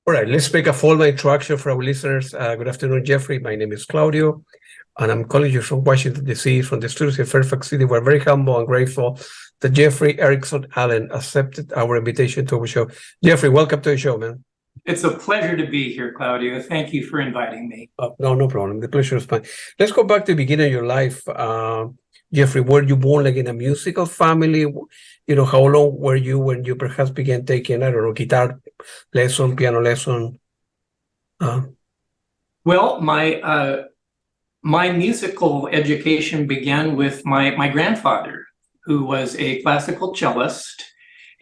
All right, let's make a formal introduction for our listeners. Good afternoon, Jeffrey. My name is Claudio, and I'm calling you from Washington, D.C., from the studios in Fairfax City. We're very humble and grateful that Jeffrey Ericson Allen accepted our invitation to our show. Jeffrey, welcome to the show, man. It's a pleasure to be here, Claudio. Thank you for inviting me. No problem. The pleasure is mine. Let's go back to the beginning of your life. Jeffrey, were you born like in a musical family? You know, how long were you when you perhaps began taking, I don't know, guitar lesson, piano lesson? Well, my musical education began with my grandfather, who was a classical cellist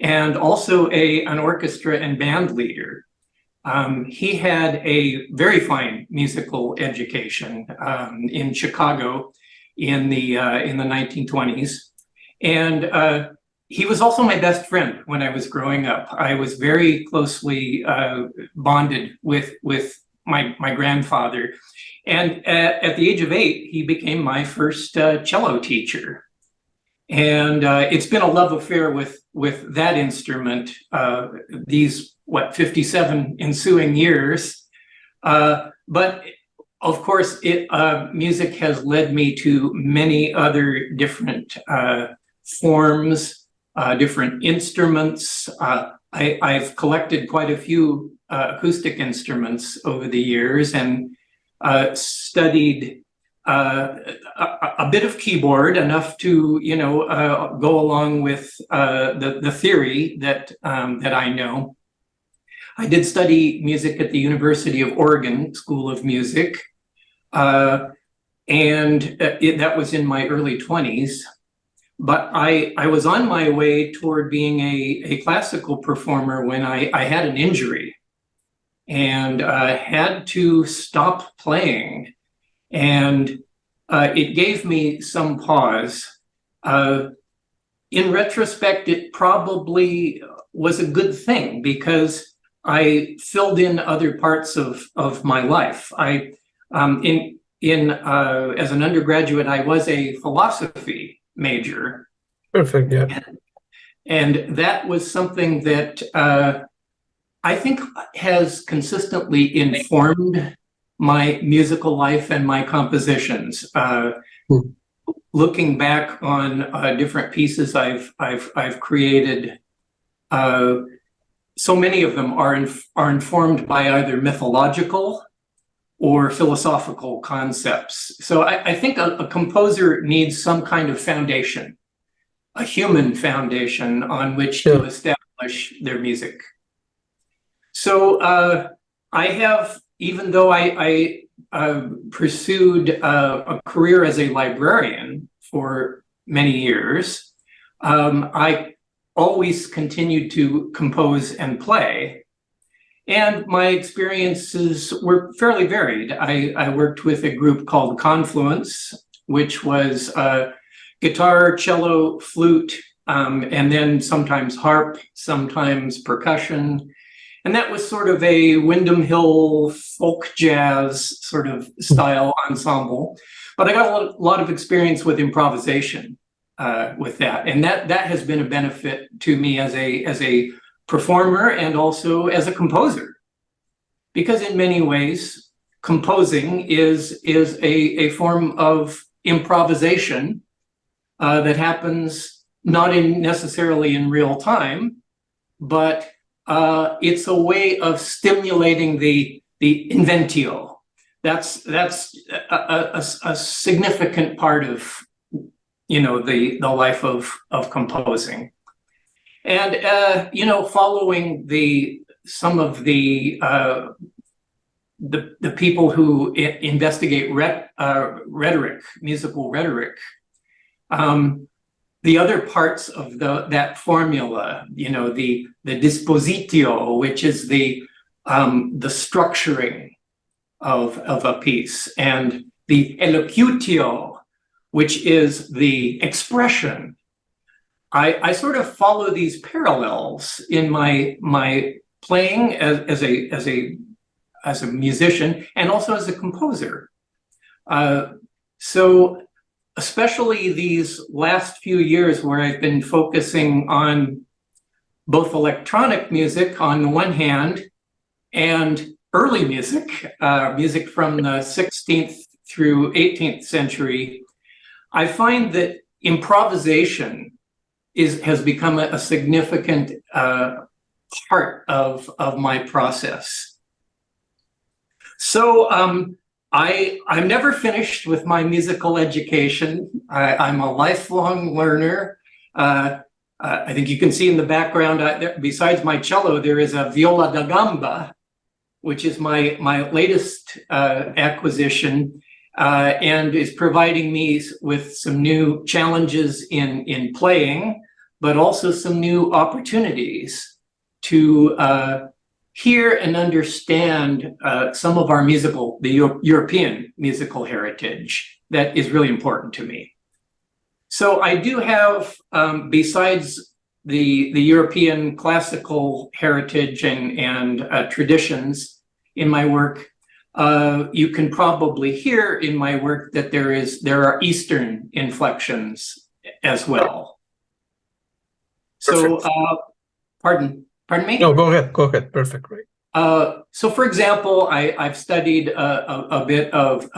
and also an orchestra and band leader. He had a very fine musical education in Chicago in the 1920s, and he was also my best friend when I was growing up. I was very closely bonded with my grandfather, and at the age of 8, he became my first cello teacher. And it's been a love affair with that instrument these 57 ensuing years. But of course, music has led me to many other different forms, different instruments. I've collected quite a few acoustic instruments over the years and studied a bit of keyboard, enough to go along with the theory that I know. I did study music at the University of Oregon School of Music, and that was in my early 20s. But I was on my way toward being a classical performer when I had an injury and had to stop playing. And it gave me some pause. In retrospect, it probably was a good thing because I filled in other parts of my life. As an undergraduate, I was a philosophy major. Perfect, yeah. And that was something that I think has consistently informed my musical life and my compositions. Looking back on different pieces I've created, so many of them are informed by either mythological or philosophical concepts. So I think a composer needs some kind of foundation, a human foundation on which to establish their music. So I have, even though I pursued a career as a librarian for many years, I always continued to compose and play. And my experiences were fairly varied. I worked with a group called Confluence, which was guitar, cello, flute, and then sometimes harp, sometimes percussion. And that was sort of a Windham Hill folk jazz sort of style ensemble. But I got a lot of experience with improvisation with that. And that has been a benefit to me as a performer and also as a composer. Because in many ways, composing is a form of improvisation that happens not necessarily in real time, but it's a way of stimulating the inventio. That's a significant part of the life of composing. And following some of the people who investigate rhetoric, musical rhetoric. The other parts of that formula, the dispositio, which is the structuring of a piece, and the elocutio, which is the expression. I sort of follow these parallels in my playing as a musician and also as a composer. So especially these last few years where I've been focusing on both electronic music on the one hand and early music, music from the 16th through 18th century, I find that improvisation has become a significant part of my process. So I'm never finished with my musical education. I'm a lifelong learner. I think you can see in the background, besides my cello, there is a viola da gamba, which is my latest acquisition, and is providing me with some new challenges in playing, but also some new opportunities to hear and understand some of our European musical heritage that is really important to me. So I do have, besides the European classical heritage and traditions in my work, you can probably hear in my work that there are Eastern inflections as well. So, pardon me? No, go ahead. Perfect, great. So, for example, I've studied a bit of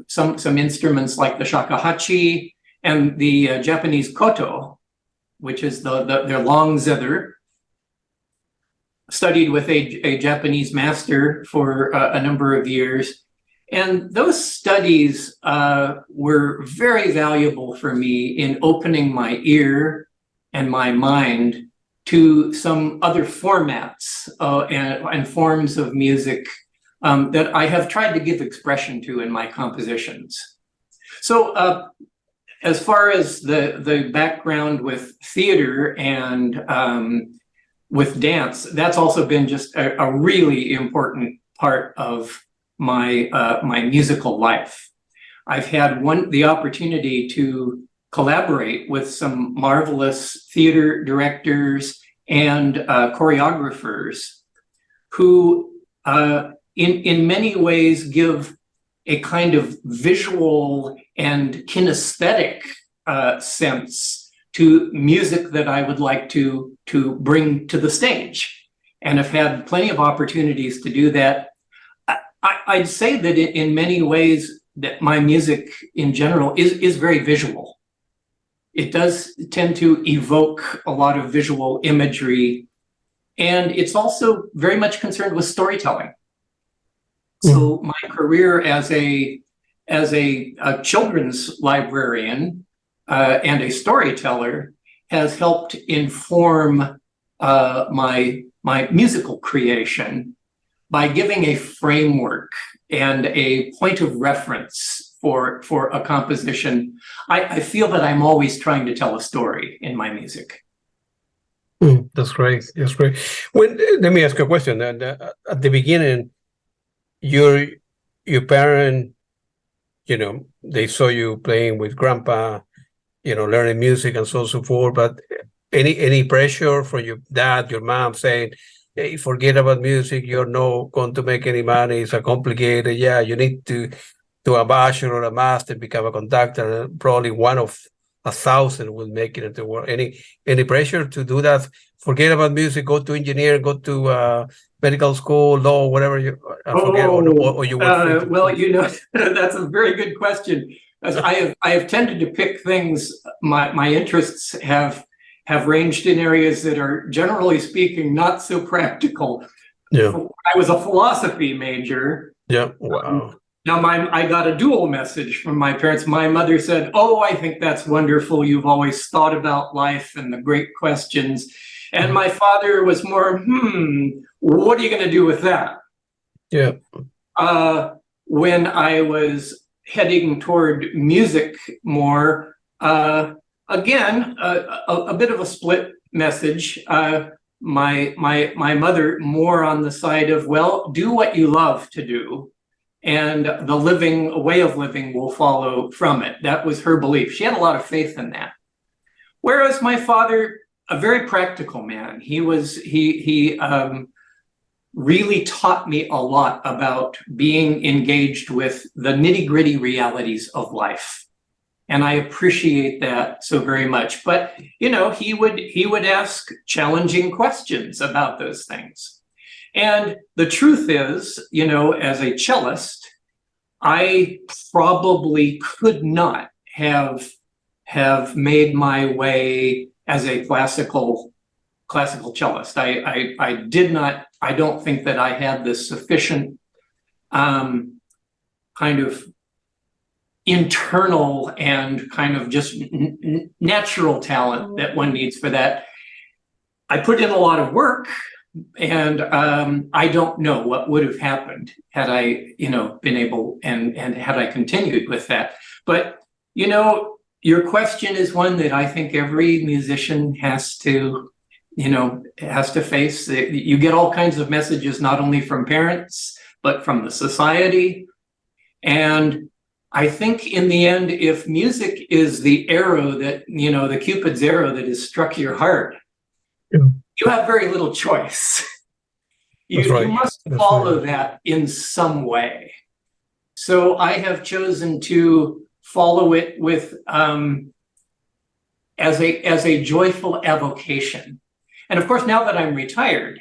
some instruments like the shakuhachi and the Japanese koto, which is their long zither. Studied with a Japanese master for a number of years. And those studies were very valuable for me in opening my ear and my mind to some other formats and forms of music that I have tried to give expression to in my compositions. So as far as the background with theater and with dance, that's also been just a really important part of my my musical life. I've had the opportunity to collaborate with some marvelous theater directors and choreographers who in many ways give a kind of visual and kinesthetic sense to music that I would like to bring to the stage, and have had plenty of opportunities to do that. I'd say that in many ways that my music in general is very visual. It does tend to evoke a lot of visual imagery, and it's also very much concerned with storytelling. So my career as a children's librarian and a storyteller has helped inform my musical creation by giving a framework and a point of reference for a composition. I feel that I'm always trying to tell a story in my music. That's great. That's great. Let me ask you a question. At the beginning, your parent, they saw you playing with grandpa, learning music and so on and so forth. But any pressure from your dad, your mom saying, "Hey, forget about music. You're not going to make any money. It's a complicated. Yeah, you need to a bachelor or a master, become a conductor. And probably one of 1,000 will make it into the world." Any pressure to do that? Forget about music. Go to engineer. Go to medical school, law, whatever you. Forget or you want. Well, that's a very good question. As I have tended to pick things. My interests have ranged in areas that are, generally speaking, not so practical. Yeah. I was a philosophy major. Yeah. Wow. Now, I got a dual message from my parents. My mother said, "Oh, I think that's wonderful. You've always thought about life and the great questions." And my father was more, what are you going to do with that? Yeah. When I was heading toward music more, again, a bit of a split message. My mother more on the side of, well, do what you love to do, and the way of living will follow from it. That was her belief. She had a lot of faith in that. Whereas my father, a very practical man, he really taught me a lot about being engaged with the nitty-gritty realities of life. And I appreciate that so very much. But, he would ask challenging questions about those things. And the truth is, as a cellist, I probably could not have made my way as a classical cellist. I did not. I don't think that I had the sufficient kind of internal and kind of just natural talent that one needs for that. I put in a lot of work, and I don't know what would have happened had I, been able and had I continued with that. But, your question is one that I think every musician has to face. You get all kinds of messages, not only from parents, but from the society. And I think in the end, if music is the arrow that, the Cupid's arrow that has struck your heart, you have very little choice. You must follow that in some way. So I have chosen to follow it with as a joyful avocation. And of course, now that I'm retired,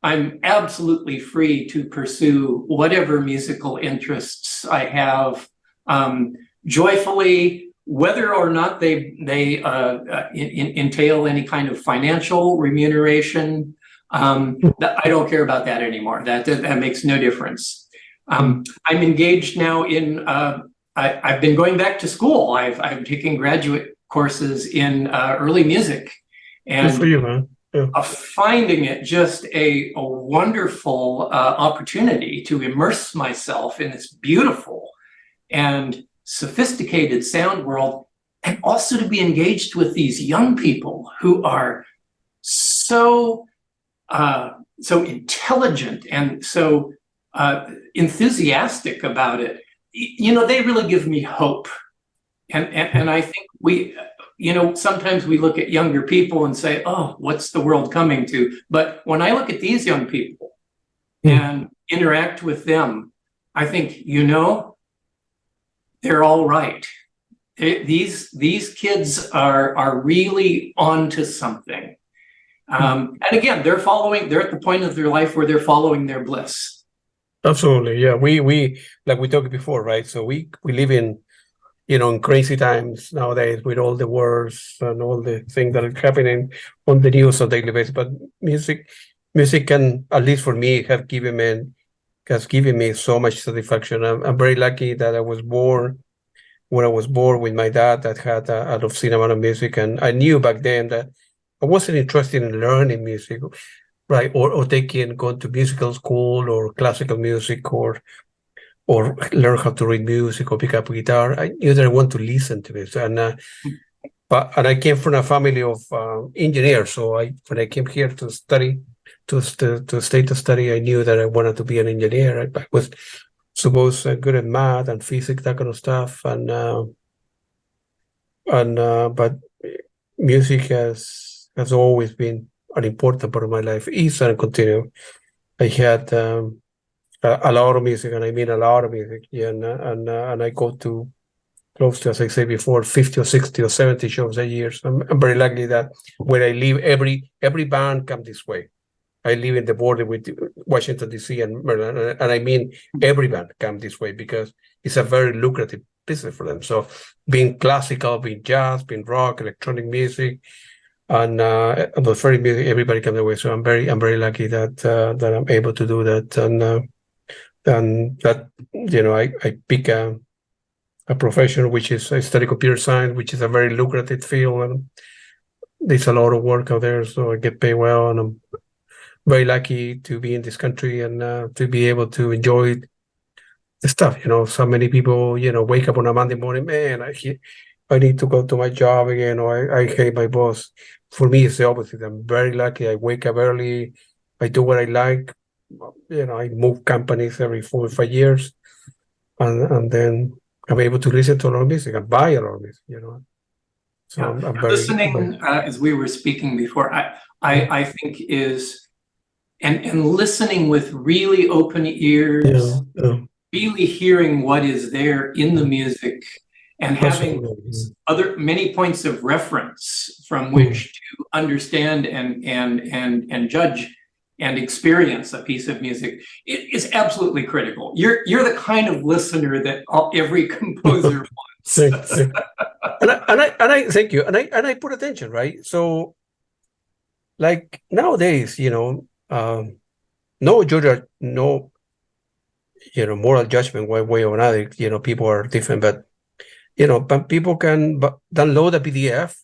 I'm absolutely free to pursue whatever musical interests I have joyfully, whether or not they entail any kind of financial remuneration. I don't care about that anymore. That makes no difference. I'm engaged now in. I've been going back to school. I'm taking graduate courses in early music, and good for you, man. Yeah. Finding it just a wonderful opportunity to immerse myself in this beautiful and sophisticated sound world, and also to be engaged with these young people who are so intelligent and so enthusiastic about it. They really give me hope, and I think we. Sometimes we look at younger people and say, oh, what's the world coming to? But when I look at these young people and interact with them, I think, they're all right. These kids are really onto something. And again, they're at the point of their life where they're following their bliss. Absolutely. Yeah. We like we talked before, right? So we live in crazy times nowadays with all the wars and all the things that are happening on the news on a daily basis. But music can, at least for me, has given me so much satisfaction. I'm very lucky that I was born when I was born with my dad that had an obscene amount of music. And I knew back then that I wasn't interested in learning music, right? Or going to musical school or classical music or learn how to read music or pick up a guitar. I knew that I want to listen to this, and I came from a family of engineers. So when I came here to study, to study, I knew that I wanted to be an engineer. I was supposed good at math and physics, that kind of stuff, but music has always been an important part of my life. Is and continue. I had. A lot of music, and I mean a lot of music. Yeah, and I go to close to, as I say before, 50 or 60 or 70 shows a year. So I'm very lucky that where I live, every band comes this way. I live in the border with Washington, D.C. and Maryland, and I mean every band comes this way because it's a very lucrative business for them. So being classical, being jazz, being rock, electronic music, and very music, everybody comes away. So I'm very lucky that I'm able to do that, and that I pick a profession which is I study computer science, which is a very lucrative field, and there's a lot of work out there, so I get paid well, and I'm very lucky to be in this country and to be able to enjoy the stuff. So many people wake up on a Monday morning, man, I need to go to my job again, or I hate my boss. For me, it's the opposite. I'm very lucky. I wake up early, I do what I like. I move companies every 4 or 5 years, and then I'm able to listen to a lot of music and buy a lot of music. So I'm very listening. As we were speaking before, I think is and listening with really open ears, really hearing what is there in the music, and having many points of reference from which to understand and judge and experience a piece of music, it is absolutely critical. You're the kind of listener that every composer wants. and I thank you, and I put attention, right? So, like nowadays, no judge, no, moral judgment one way or another. People are different, but but people can download a PDF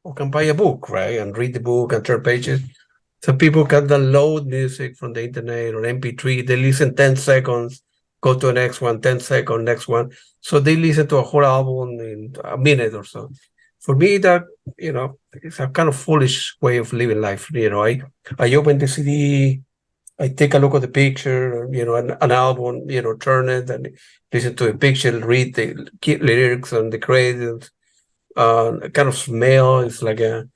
or can buy a book, right, and read the book and turn pages. So people can download music from the internet or MP3. They listen 10 seconds, go to the next one, 10 seconds, next one. So they listen to a whole album in a minute or so. For me, that, it's a kind of foolish way of living life. I open the CD, I take a look at the picture, an album, turn it and listen to the picture, read the lyrics and the credits. Kind of smell. It's like a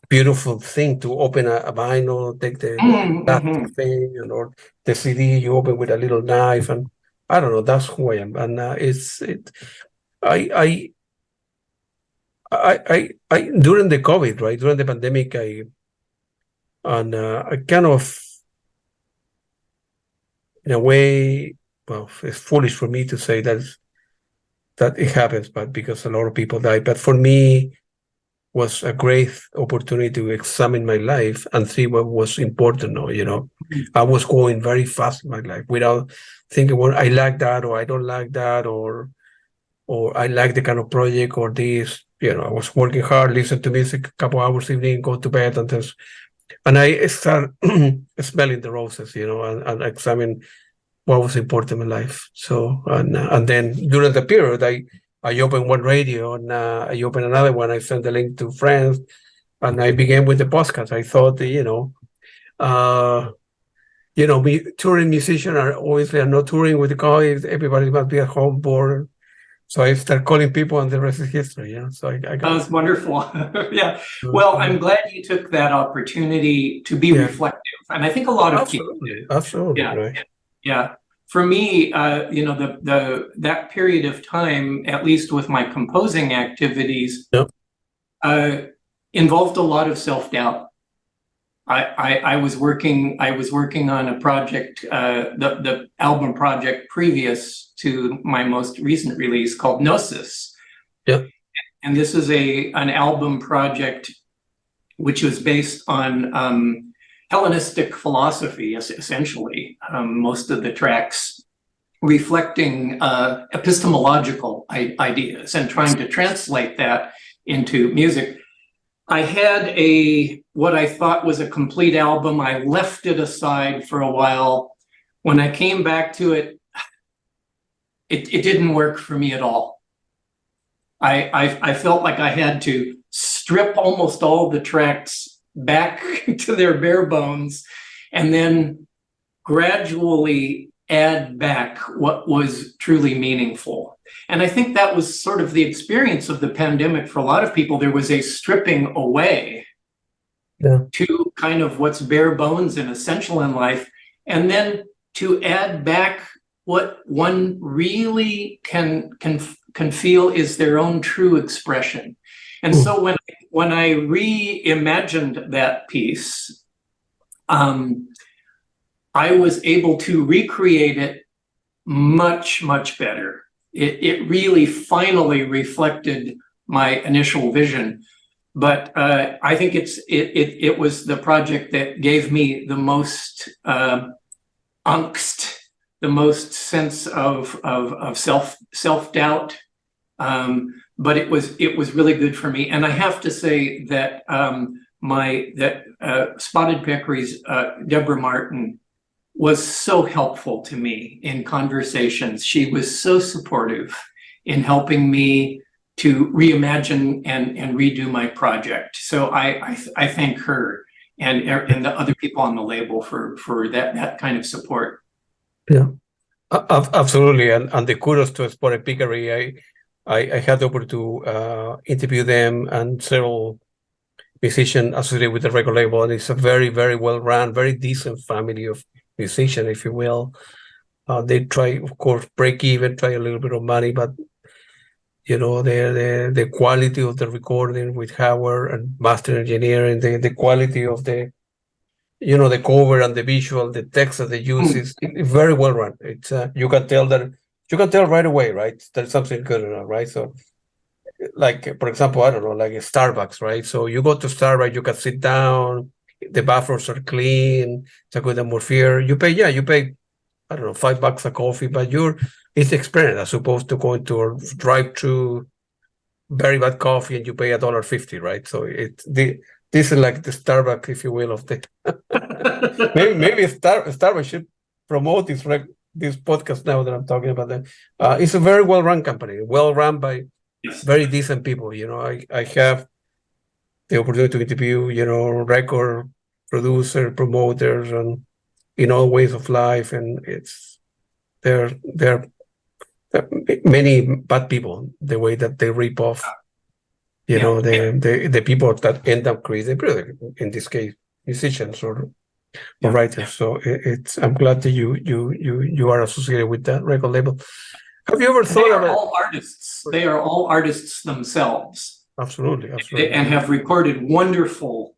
beautiful thing to open a vinyl, take the plastic thing, or the CD you open with a little knife, and I don't know. That's who I am, and I during the COVID, right, during the pandemic, I kind of, in a way, well, it's foolish for me to say that it happens, but because a lot of people die. But for me, was a great opportunity to examine my life and see what was important. I was going very fast in my life without thinking, well, I like that, or I don't like that, or I like the kind of project or this. I was working hard, listen to music a couple hours evening, go to bed, and I start smelling the roses, and examine what was important in my life. So, and then during the period, I opened one radio, and I opened another one. I sent the link to friends, and I began with the podcast. I thought, we touring musicians are obviously not touring with the colleagues. Everybody must be at home bored. So I started calling people, and the rest is history. So I got. That was wonderful. Yeah. Well, I'm glad you took that opportunity to be reflective, and I think a lot of people do. Absolutely. Yeah. Right. Yeah. For me, that period of time, at least with my composing activities, involved a lot of self-doubt. I was working on a project, the album project previous to my most recent release called Gnosis. Yeah. And this is an album project which was based on Hellenistic philosophy, essentially. Most of the tracks reflecting epistemological ideas and trying to translate that into music. I had what I thought was a complete album. I left it aside for a while. When I came back to it, it didn't work for me at all. I felt like I had to strip almost all the tracks back to their bare bones and then gradually add back what was truly meaningful. And I think that was sort of the experience of the pandemic for a lot of people. There was a stripping away to kind of what's bare bones and essential in life, and then to add back what one really can feel is their own true expression. And so when I reimagined that piece, I was able to recreate it much, much better. It really finally reflected my initial vision. But I think it was the project that gave me the most angst, the most sense of self-doubt. But it was really good for me. And I have to say that Spotted Peccary's Deborah Martin was so helpful to me in conversations. She was so supportive in helping me to reimagine and redo my project. So I thank her and the other people on the label for that kind of support. Yeah, absolutely. And the kudos to Spotted Peccary. I had the opportunity to interview them and several musicians associated with the record label, and it's a very, very well run, very decent family of musicians, if you will. They try, of course, break even, try a little bit of money, but the quality of the recording with Howard and master engineering, the quality of the the cover and the visual, the text that they use is very well run. It's you can tell right away, right? There's something good enough, right? So, like for example, I don't know, like a Starbucks, right? So you go to Starbucks, you can sit down, the bathrooms are clean, it's a good atmosphere. You pay, I don't know, $5 a coffee, but it's experience as opposed to going to a drive-through very bad coffee and you pay $1.50, right? So this is like the Starbucks, if you will, of the maybe Starbucks should promote this podcast now that I'm talking about them. It's a very well run company, well run by very decent people. I have the opportunity to interview, record producer, promoters, and in all ways of life, and they're many bad people, the way that they rip off, the people that end up creating, in this case, musicians or writers. So I'm glad that you are associated with that record label. Have you ever thought about all artists? They are all artists themselves. Absolutely. And have recorded wonderful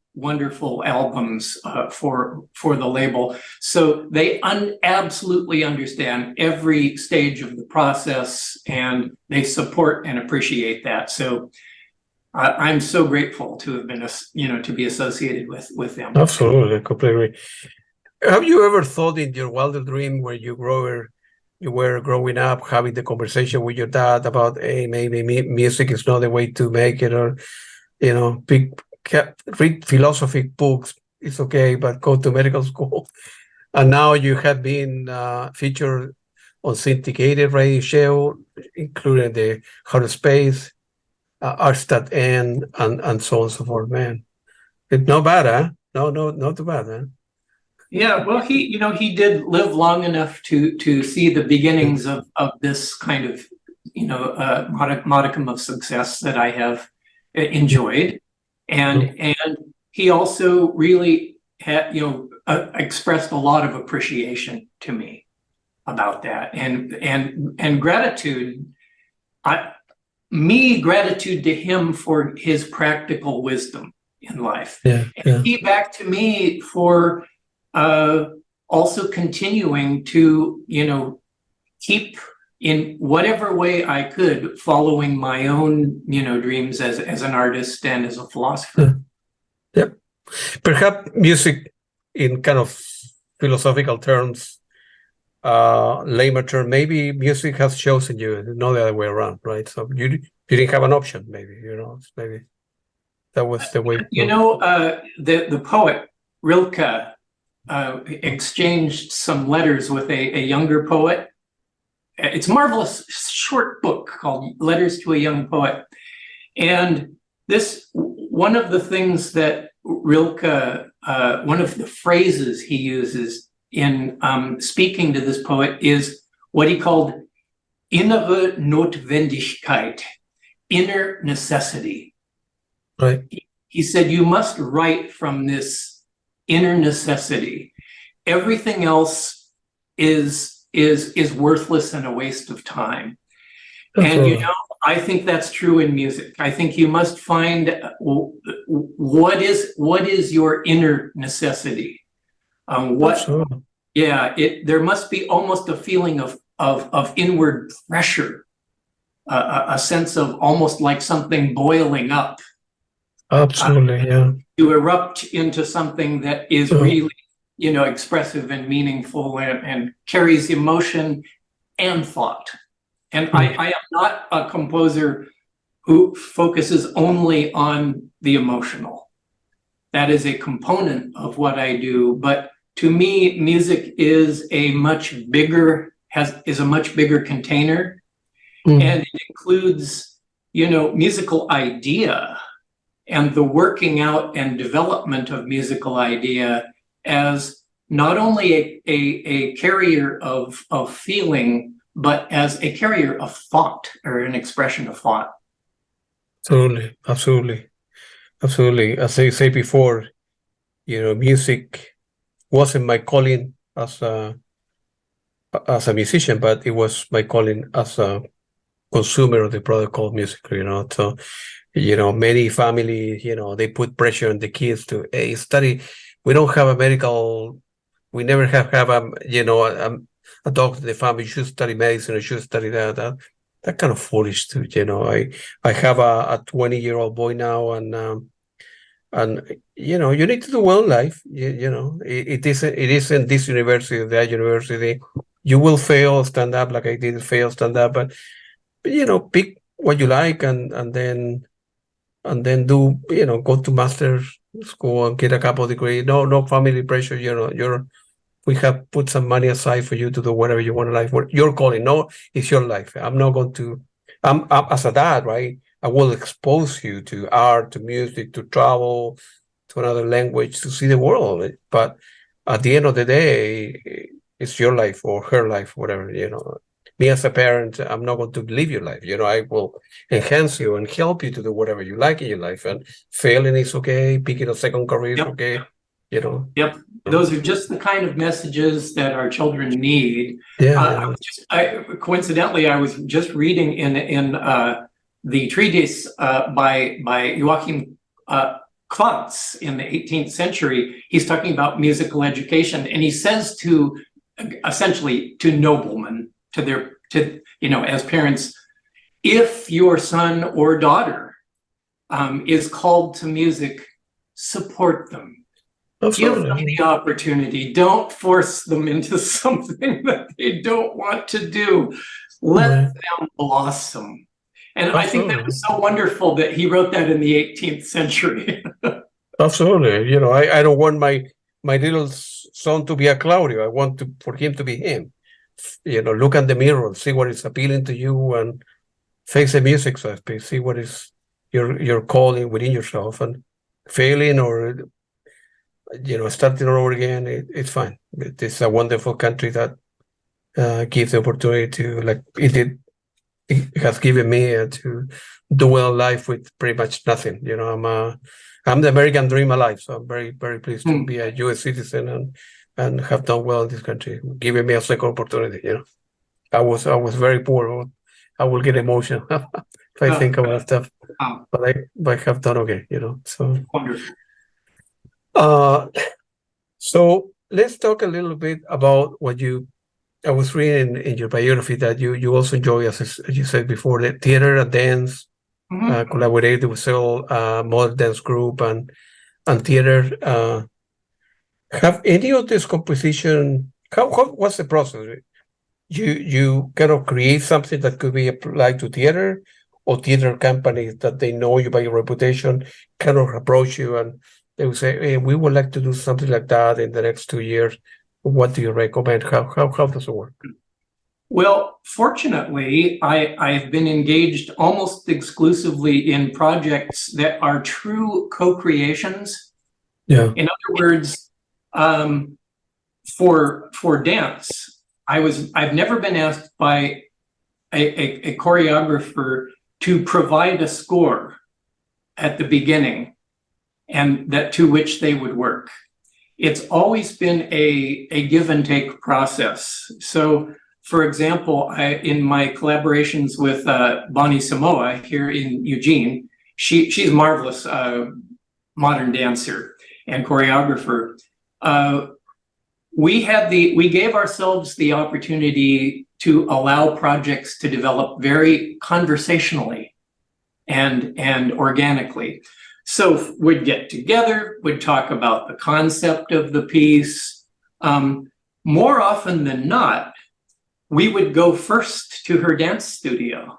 albums for the label. So they absolutely understand every stage of the process, and they support and appreciate that. So I'm so grateful to have been, to be associated with them. Absolutely, completely. Have you ever thought in your wildest dream where you were growing up, having the conversation with your dad about, hey, maybe music is not the way to make it, or read philosophy books, it's okay, but go to medical school. And now you have been featured on syndicated radio show, including the Outer Space, Arstad N, and so on and so forth. Man, it's not bad, huh? No, not too bad, huh? Yeah, well, he did live long enough to see the beginnings of this kind of, modicum of success that I have enjoyed. And he also really had, expressed a lot of appreciation to me about that, and gratitude. Gratitude to him for his practical wisdom in life. And he back to me for also continuing to, keep in whatever way I could following my own, dreams as an artist and as a philosopher. Yep. Perhaps music in kind of philosophical terms, lamer term, maybe music has chosen you, not the other way around, right? So you didn't have an option, maybe, maybe that was the way. The poet Rilke exchanged some letters with a younger poet. It's a marvelous short book called Letters to a Young Poet. And one of the things that Rilke, one of the phrases he uses in speaking to this poet is what he called innere Notwendigkeit, inner necessity. Right. He said, you must write from this inner necessity. Everything else is worthless and a waste of time. And I think that's true in music. I think you must find what is your inner necessity. There must be almost a feeling of inward pressure, a sense of almost like something boiling up. Absolutely, to erupt into something that is really, expressive and meaningful and carries emotion and thought. And I am not a composer who focuses only on the emotional. That is a component of what I do, but to me, music is a much bigger container, and it includes, musical idea and the working out and development of musical idea as not only a carrier of feeling, but as a carrier of thought or an expression of thought. Absolutely. As I say before, music wasn't my calling as a musician, but it was my calling as a consumer of the product called music. So, many families, they put pressure on the kids to study we don't have a medical. We never have a doctor in the family. You should study medicine. You should study that kind of foolish too. I have a 20-year-old boy now, and you need to do well in life. It isn't this university, that university. You will fail stand up like I did fail stand up, but pick what you like, and then do go to master's school and get a couple of degrees. No family pressure. We have put some money aside for you to do whatever you want in life. What you're calling, no, it's your life. I'm not going to. I'm as a dad, right? I will expose you to art, to music, to travel, to another language, to see the world. But at the end of the day, it's your life or her life, whatever. Me as a parent, I'm not going to live your life. I will enhance you and help you to do whatever you like in your life. And failing is okay. Picking a second career is okay. Yep. Those are just the kind of messages that our children need. Yeah. Coincidentally, I was just reading in the treatise by Joachim Klantz in the 18th century. He's talking about musical education, and he says essentially to noblemen, as parents, if your son or daughter is called to music, support them. Absolutely. Give them the opportunity. Don't force them into something that they don't want to do. Let them blossom. And I think that was so wonderful that he wrote that in the 18th century. Absolutely. I don't want my little son to be a Claudio. I want for him to be him. Look at the mirror, see what is appealing to you, and face the music, so to speak. See what is your calling within yourself, and failing or starting over again, it's fine. It's a wonderful country that gives the opportunity to, like it has given me, to do well in life with pretty much nothing. I'm the American dream alive, so I'm very, very pleased to be a U.S. citizen and have done well in this country, giving me a second opportunity. I was very poor. I will get emotional if I think about stuff, but I have done okay. So Wonderful. So let's talk a little bit about I was reading in your biography that you also enjoy, as you said before, the theater and dance, collaborated with several modern dance group and theater. Have any of this composition, what's the process? You kind of create something that could be applied to theater, or theater companies that they know you by your reputation kind of approach you and they would say, hey, we would like to do something like that in the next 2 years. What do you recommend? How does it work? Well, fortunately, I've been engaged almost exclusively in projects that are true co-creations. Yeah. In other words, for dance, I've never been asked by a choreographer to provide a score at the beginning and that to which they would work. It's always been a give and take process. So, for example, in my collaborations with Bonnie Samoa here in Eugene, she's a marvelous modern dancer and choreographer. We gave ourselves the opportunity to allow projects to develop very conversationally and organically. So we'd get together, we'd talk about the concept of the piece. More often than not, we would go first to her dance studio.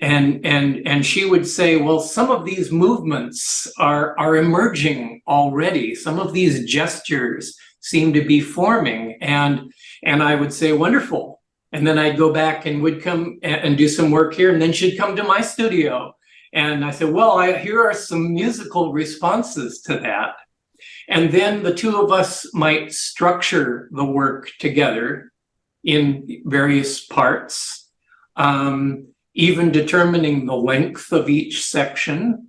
And she would say, well, some of these movements are emerging already. Some of these gestures seem to be forming. And I would say, wonderful. And then I'd go back and would come and do some work here. And then she'd come to my studio. And I said, well, here are some musical responses to that. And then the two of us might structure the work together in various parts, even determining the length of each section.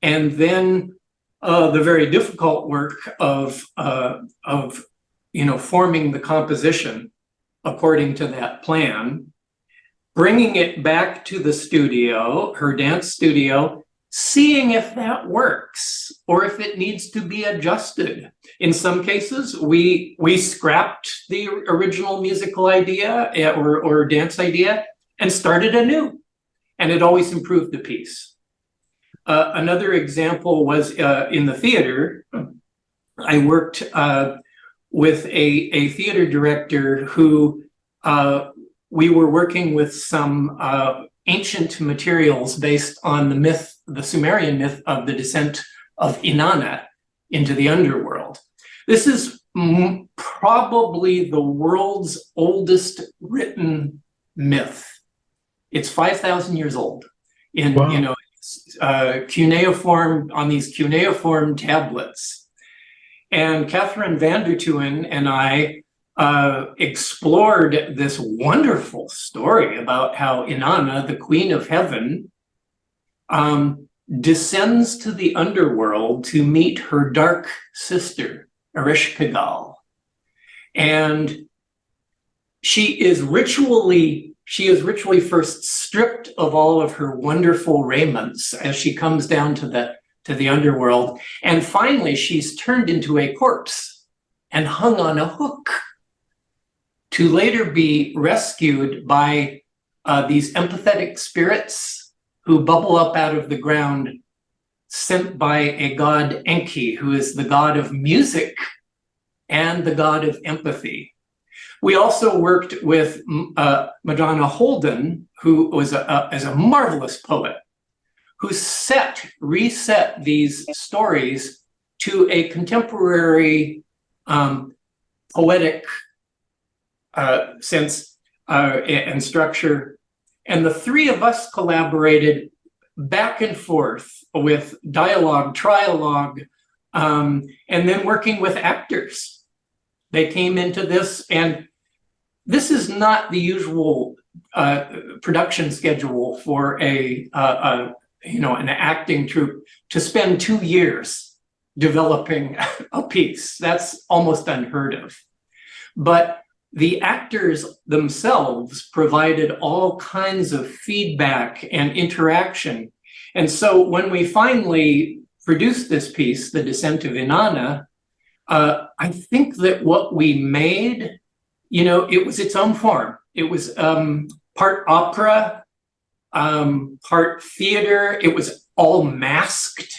And then the very difficult work of forming the composition according to that plan, bringing it back to the studio, her dance studio, seeing if that works. or if it needs to be adjusted. In some cases, we scrapped the original musical idea or dance idea and started anew, and it always improved the piece. Another example was in the theater. I worked with a theater director who we were working with some ancient materials based on the myth, the Sumerian myth of the descent of Inanna into the underworld. This is probably the world's oldest written myth. It's 5,000 years old in, wow, cuneiform, on these cuneiform tablets. And Catherine van der Tuin and I explored this wonderful story about how Inanna, the queen of heaven, descends to the underworld to meet her dark sister, Ereshkigal. And she is ritually first stripped of all of her wonderful raiments as she comes down to the underworld. And finally, she's turned into a corpse and hung on a hook to later be rescued by these empathetic spirits who bubble up out of the ground, sent by a god Enki, who is the god of music and the god of empathy. We also worked with Madonna Holden, who was is a marvelous poet, who reset these stories to a contemporary poetic sense and structure. And the three of us collaborated back and forth with dialogue, trialogue, and then working with actors. They came into this, and this is not the usual production schedule for an acting troupe to spend 2 years developing a piece. That's almost unheard of. But the actors themselves provided all kinds of feedback and interaction. And so when we finally produced this piece, The Descent of Inanna, I think that what we made, it was its own form. It was part opera, part theater. It was all masked.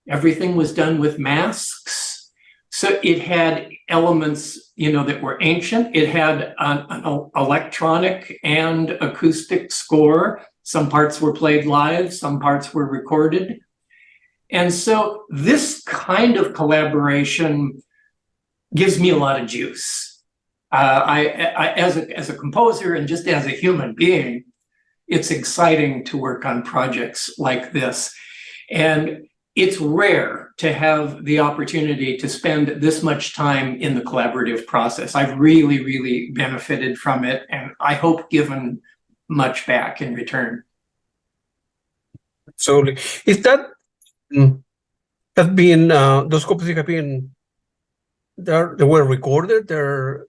Everything was done with masks. So it had elements, that were ancient. It had an electronic and acoustic score. Some parts were played live, some parts were recorded. And so this kind of collaboration gives me a lot of juice. I as a composer and just as a human being, it's exciting to work on projects like this. And it's rare to have the opportunity to spend this much time in the collaborative process. I've really, really benefited from it, and I hope given much back in return. So is that have been those compositions have been they were recorded? They're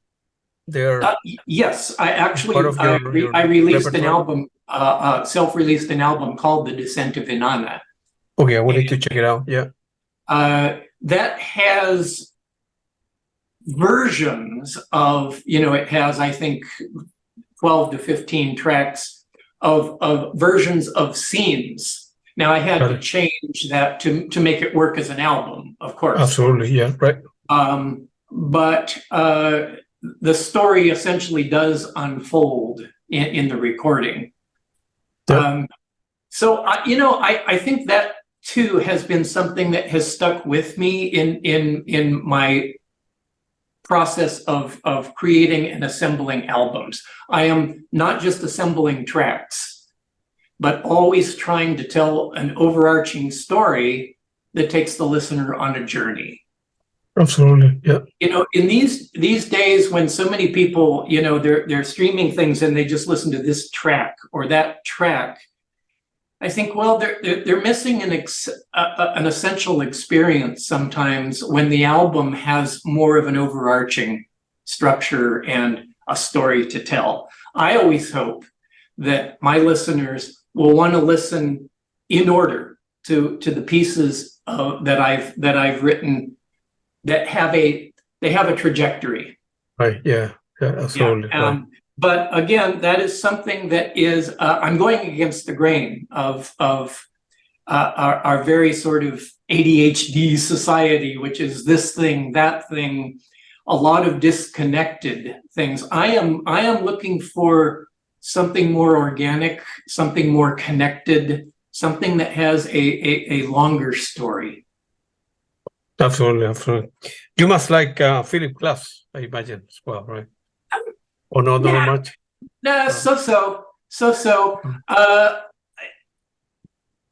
yes, I actually your I released repertoire? an album, self-released an album called The Descent of Inanna. Okay, I wanted to check it out. Yeah. That has versions of, it has, I think, 12 to 15 tracks of versions of scenes. Now, I had to change that to make it work as an album, of course. Absolutely, yeah, right. But the story essentially does unfold in the recording. Yep. So, I think that too has been something that has stuck with me in my process of creating and assembling albums. I am not just assembling tracks, but always trying to tell an overarching story that takes the listener on a journey. Absolutely, yeah. In these days when so many people, they're streaming things and they just listen to this track or that track, I think, well, they're missing an essential experience sometimes when the album has more of an overarching structure and a story to tell. I always hope that my listeners will want to listen in order to the pieces that I've written that have a trajectory. Right. Yeah. Absolutely. Yeah. Right. But again, that is something that is I'm going against the grain of our very sort of ADHD society, which is this thing, that thing, a lot of disconnected things. I am looking for something more organic, something more connected, something that has a longer story. Absolutely. Absolutely. You must like Philip Glass, I imagine, as well, right? Or not that much? No, so.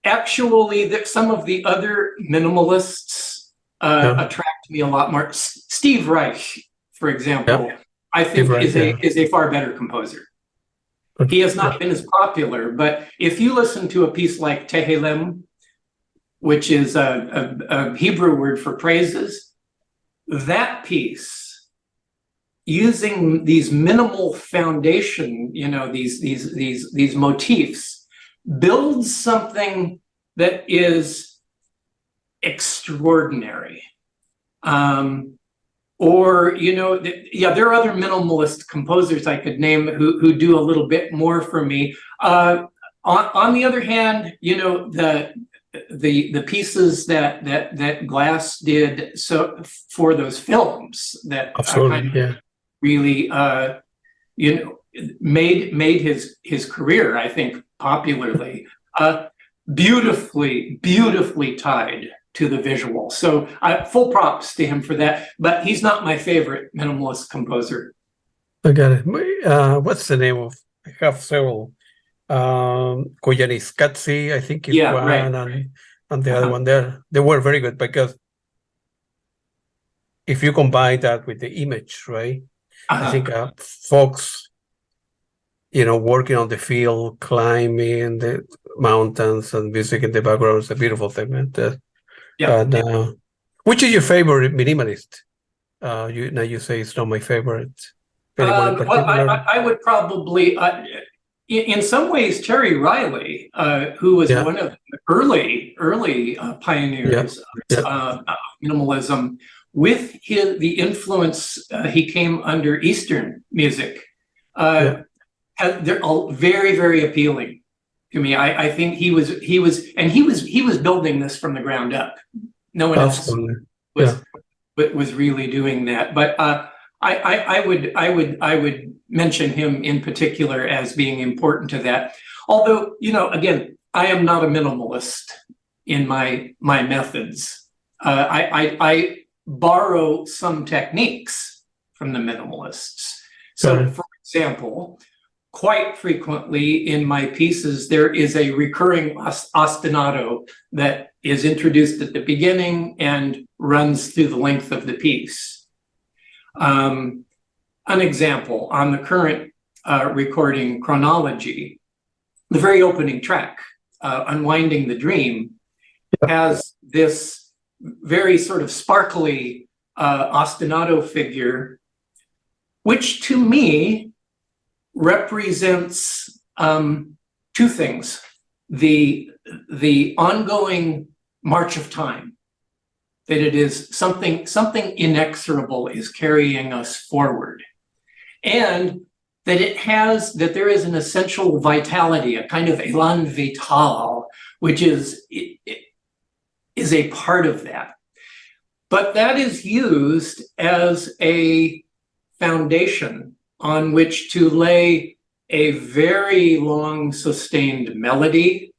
Actually, some of the other minimalists attract me a lot more. Steve Reich, for example, I think is a far better composer. He has not been as popular, but if you listen to a piece like Tehillim, which is a Hebrew word for praises, that piece, using these minimal foundation, these motifs, builds something that is extraordinary. Or, there are other minimalist composers I could name who do a little bit more for me. On the other hand, the pieces that Glass did for those films that really made his career, I think, popularly, beautifully tied to the visual. So full props to him for that, but he's not my favorite minimalist composer. I got it. What's the name of? I have several. Journeyscapes, I think is one, right. and the other one there. They were very good because if you combine that with the image, right? I think folks, working on the field, climbing the mountains and music in the background is a beautiful thing, man. Which is your favorite minimalist? You say it's not my favorite. Anyone in particular? Well, I would probably, in some ways, Terry Riley, who was one of the early pioneers of minimalism, with the influence he came under Eastern music, they're all very, very appealing to me. I think he was building this from the ground up. No one else was really doing that. But I would mention him in particular as being important to that. Although, again, I am not a minimalist in my methods. I borrow some techniques from the minimalists. So, for example, quite frequently in my pieces, there is a recurring ostinato that is introduced at the beginning and runs through the length of the piece. An example, on the current recording, Chronology, the very opening track, Unwinding the Dream, has this very sort of sparkly ostinato figure, which to me represents two things: the ongoing march of time, that it is something inexorable is carrying us forward, and that there is an essential vitality, a kind of élan vital, which is a part of that. But that is used as a foundation on which to lay a very long sustained melody,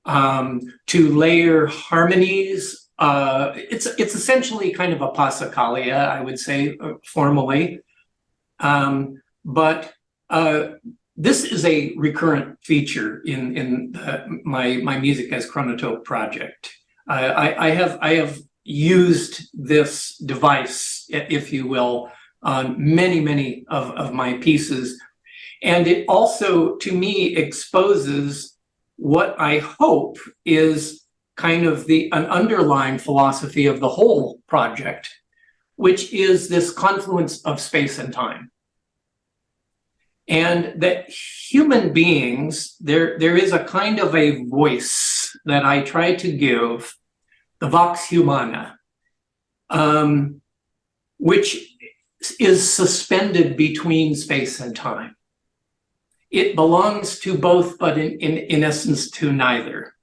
to layer harmonies. It's essentially kind of a passacaglia, I would say, formally. But this is a recurrent feature in my Music as Chronotope project. I have used this device, if you will, on many of my pieces. And it also, to me, exposes what I hope is kind of an underlying philosophy of the whole project, which is this confluence of space and time. And that human beings, there is a kind of a voice that I try to give, the vox humana, which is suspended between space and time. It belongs to both, but in essence to neither.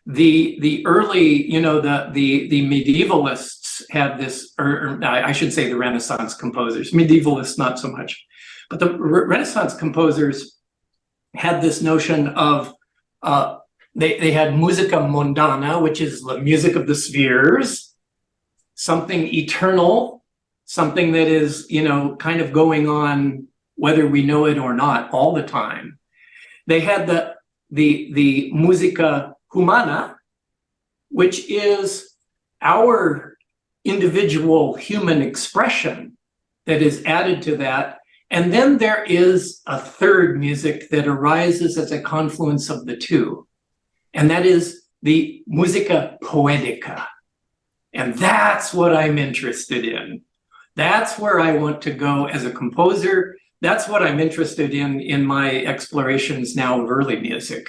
The early, the medievalists had this, or I should say the Renaissance composers, medievalists not so much, but the Renaissance composers had this notion of, they had musica mondana, which is the music of the spheres, something eternal, something that is, kind of going on whether we know it or not all the time. They had the musica humana, which is our individual human expression that is added to that. And then there is a third music that arises as a confluence of the two. And that is the musica poetica. And that's what I'm interested in. That's where I want to go as a composer. That's what I'm interested in my explorations now of early music.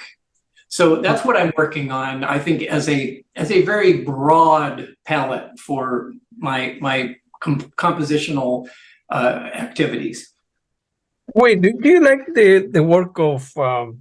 So that's what I'm working on, I think, as a very broad palette for my compositional activities. Wait, do you like the work of well,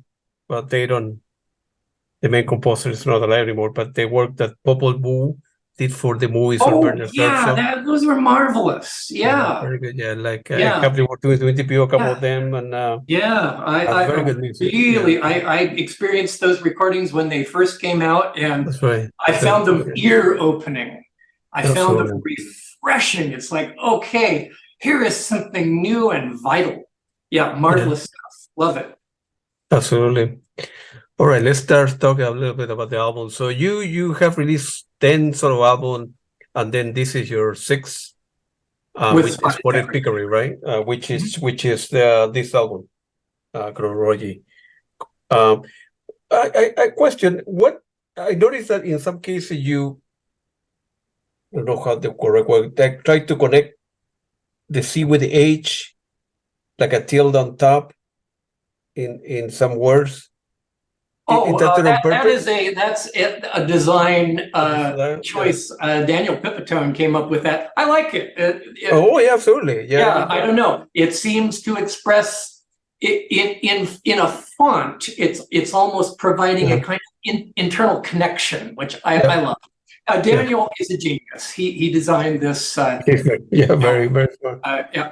the main composer is not alive anymore, but the work that Popol Vuh did for the movies of Bernard Herzog? Those were marvelous. Yeah, very good. Yeah, like Yeah. a couple of a couple of them, and I very good music. really, I experienced those recordings when they first came out, and That's right. I found them ear-opening. I found them Absolutely. refreshing. It's like, okay, here is something new and vital. Yeah, marvelous stuff. Love it. Absolutely. All right, let's start talking a little bit about the album. So you have released 10 solo albums, and then this is your sixth with Spotted Peccary, right? Which is this album, Chronology. I question what I noticed that in some cases you I don't know how the correct word, like try to connect the C with the H, like a tilde on top in some words. That's a design choice. Daniel Pipitone came up with that. I like it. Yeah, absolutely. Yeah, I don't know. It seems to express it in a font. It's almost providing a kind of internal connection, which I love. Daniel is a genius. He designed this. Very, very smart.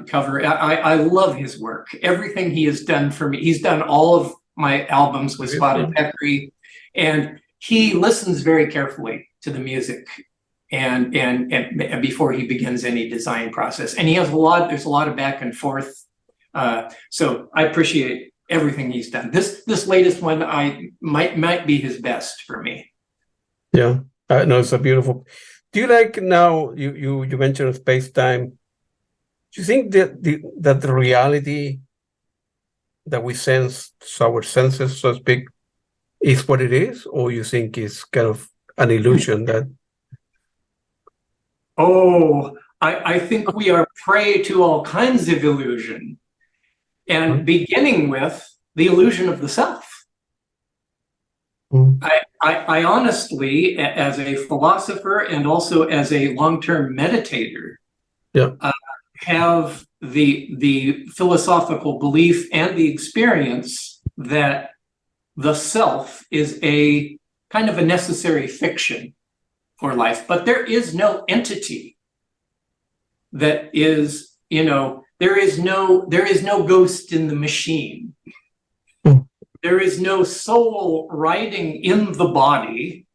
Cover. I love his work. Everything he has done for me. He's done all of my albums with Spotted Peccary, and he listens very carefully to the music and before he begins any design process. And he has there's a lot of back and forth. So I appreciate everything he's done. This latest one might be his best for me. Yeah, no, it's a beautiful. Do you like now? You mentioned space time. Do you think that the reality that we sense, our senses, so to speak, is what it is, or you think it's kind of an illusion that? I think we are prey to all kinds of illusion, and beginning with the illusion of the self. I honestly, as a philosopher and also as a long-term meditator, have the philosophical belief and the experience that the self is a kind of a necessary fiction for life, but there is no entity that is, there is no ghost in the machine. There is no soul riding in the body.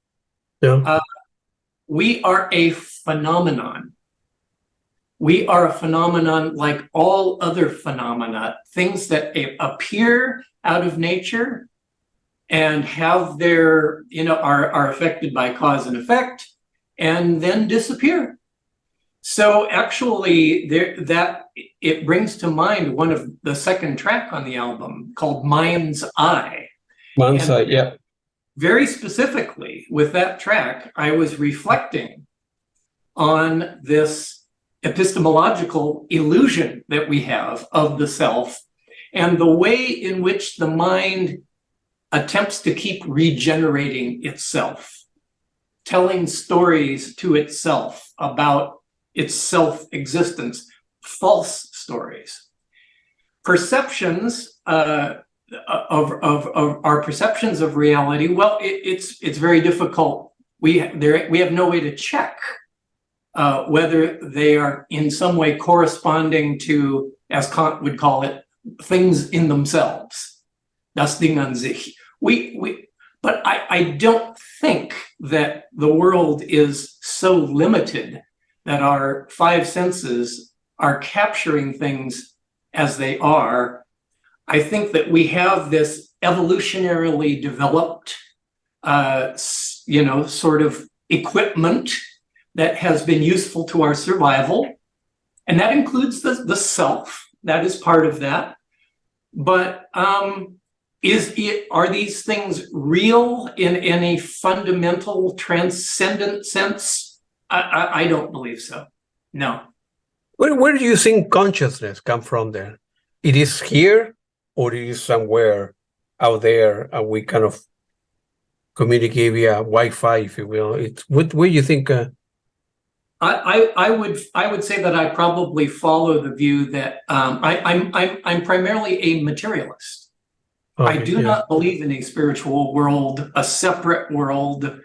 We are a phenomenon. We are a phenomenon like all other phenomena, things that appear out of nature and have their, are affected by cause and effect and then disappear. So actually it brings to mind one of the second track on the album called Mind's Eye. Mind's Eye, yeah. Very specifically with that track, I was reflecting on this epistemological illusion that we have of the self and the way in which the mind attempts to keep regenerating itself telling stories to itself about its self-existence, false stories. Perceptions of our perceptions of reality, well, it's very difficult. We have no way to check whether they are in some way corresponding to, as Kant would call it, things in themselves. Das Ding an sich. But I don't think that the world is so limited that our five senses are capturing things as they are. I think that we have this evolutionarily developed, sort of equipment that has been useful to our survival. And that includes the self, that is part of that. But are these things real in a fundamental transcendent sense? I don't believe so. No. Where do you think consciousness come from there? It is here, or it is somewhere out there, and we kind of communicate via Wi-Fi, if you will. Where do you think? I would say that I probably follow the view that I'm primarily a materialist. Okay, I do not believe in a spiritual world, a separate world,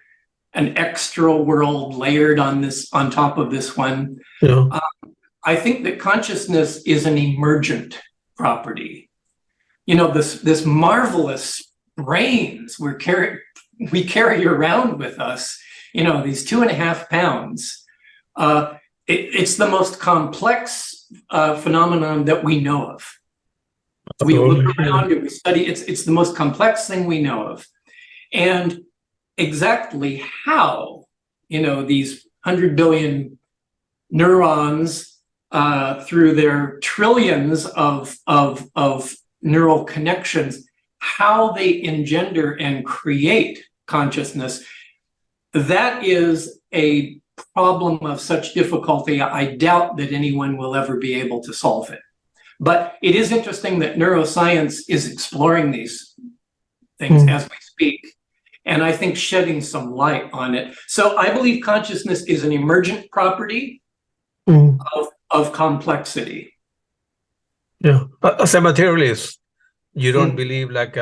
an extra world layered on top of this one. Yeah. I think that consciousness is an emergent property. This marvelous brains we carry around with us, these 2.5 pounds. It's the most complex phenomenon that we know of. We look around and we study, it's the most complex thing we know of. And exactly how, these 100 billion neurons through their trillions of neural connections, how they engender and create consciousness, that is a problem of such difficulty, I doubt that anyone will ever be able to solve it. But it is interesting that neuroscience is exploring these things as we speak, and I think shedding some light on it. So I believe consciousness is an emergent property of complexity. Yeah, as a materialist, you don't believe like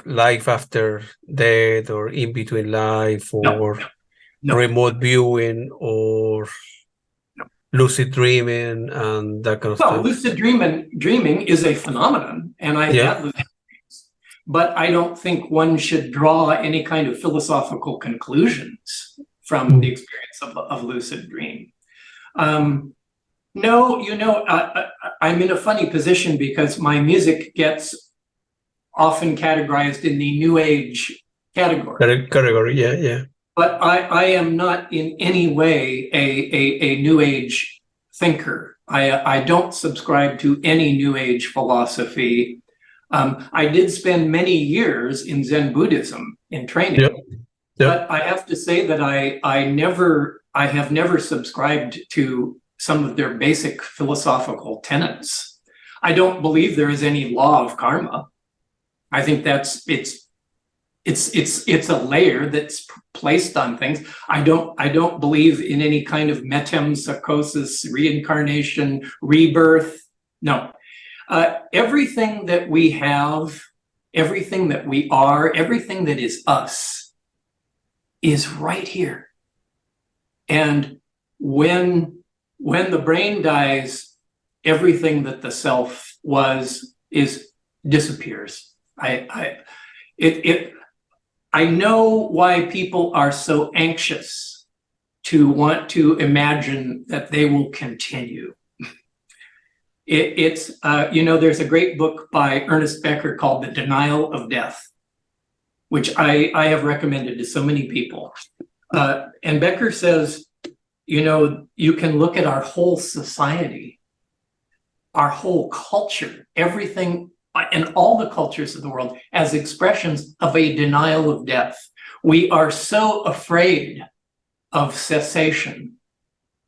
life after death, or in between life, or No. remote viewing, or lucid dreaming, and that kind of stuff. Well, lucid dreaming is a phenomenon, and I've had lucid dreams, but I don't think one should draw any kind of philosophical conclusions from the experience of lucid dream. No, I'm in a funny position because my music gets often categorized in the New Age category. Yeah. But I am not in any way a New Age thinker. I don't subscribe to any New Age philosophy. I did spend many years in Zen Buddhism in training. Yep. But I have to say that I have never subscribed to some of their basic philosophical tenets. I don't believe there is any law of karma. I think it's a layer that's placed on things. I don't believe in any kind of metempsychosis, reincarnation, rebirth. No. Everything that we have, everything that we are, everything that is us is right here. And when the brain dies, everything that the self disappears. I know why people are so anxious to want to imagine that they will continue. There's a great book by Ernest Becker called The Denial of Death, which I have recommended to so many people. And Becker says, you can look at our whole society, our whole culture, everything, and all the cultures of the world as expressions of a denial of death. We are so afraid of cessation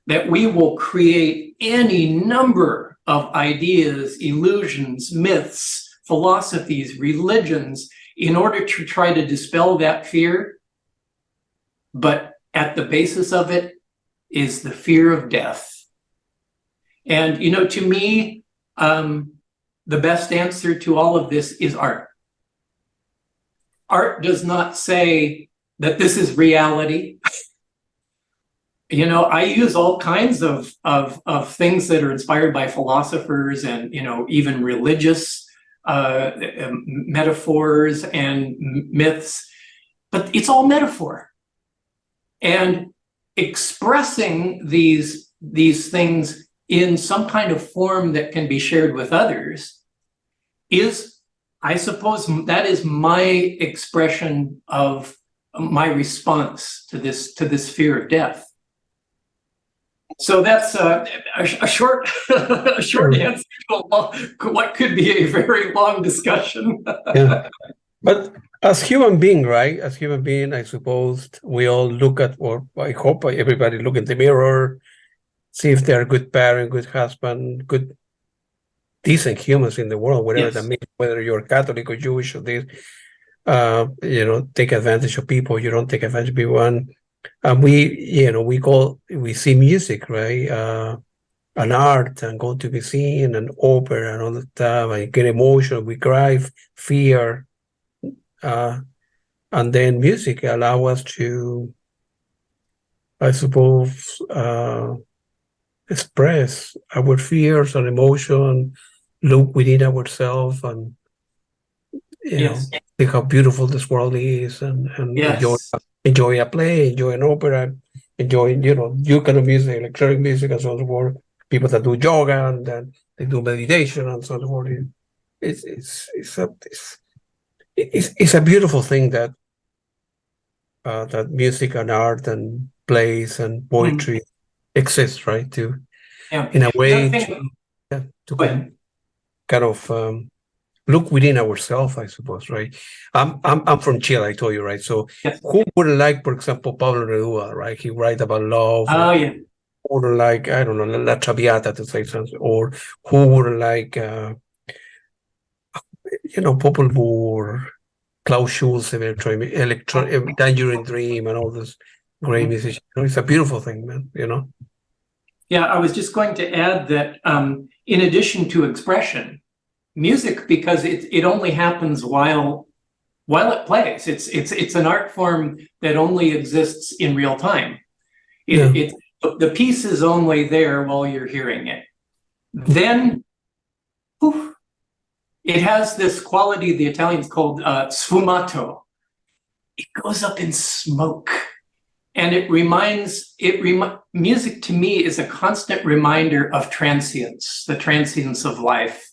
that we will create any number of ideas, illusions, myths, philosophies, religions, in order to try to dispel that fear. But at the basis of it is the fear of death. And, to me, the best answer to all of this is art. Art does not say that this is reality. I use all kinds of things that are inspired by philosophers and, even religious metaphors and myths, but it's all metaphor. And expressing these things in some kind of form that can be shared with others is, I suppose, that is my expression of my response to this fear of death. So that's a short answer to what could be a very long discussion. Yeah. But as human being, right? As human being, I suppose we all look at, or I hope everybody look in the mirror, see if they're a good parent, good husband, good, decent humans in the world, whatever that means, whether you're Catholic or Jewish or this, take advantage of people, you don't take advantage of people. And we see music, right? An art, and go to be seen, and opera and all the stuff, and get emotional, we cry, fear. And then music allow us to, I suppose, express our fears and emotion, look within ourselves, and see how beautiful this world is, and enjoy a play, enjoy an opera, enjoy you kind of music, electronic music, and so on and so forth. People that do yoga and then they do meditation and so on and so forth. It's a beautiful thing that that music and art and plays and poetry exists, right? In a way to kind of look within ourselves, I suppose, right? I'm from Chile, I told you, right? So who wouldn't like, for example, Pablo Neruda, right? He write about love. Or like, I don't know, La Traviata, to say something, or who wouldn't like Popol Vuh, Klaus Schulze, Tangerine Dream, and all this great musicians. It's a beautiful thing, man. Yeah, I was just going to add that in addition to expression, music, because it only happens while it plays. It's an art form that only exists in real time. The piece is only there while you're hearing it. Then, poof, it has this quality the Italians called sfumato. It goes up in smoke. And music to me is a constant reminder of transience, the transience of life,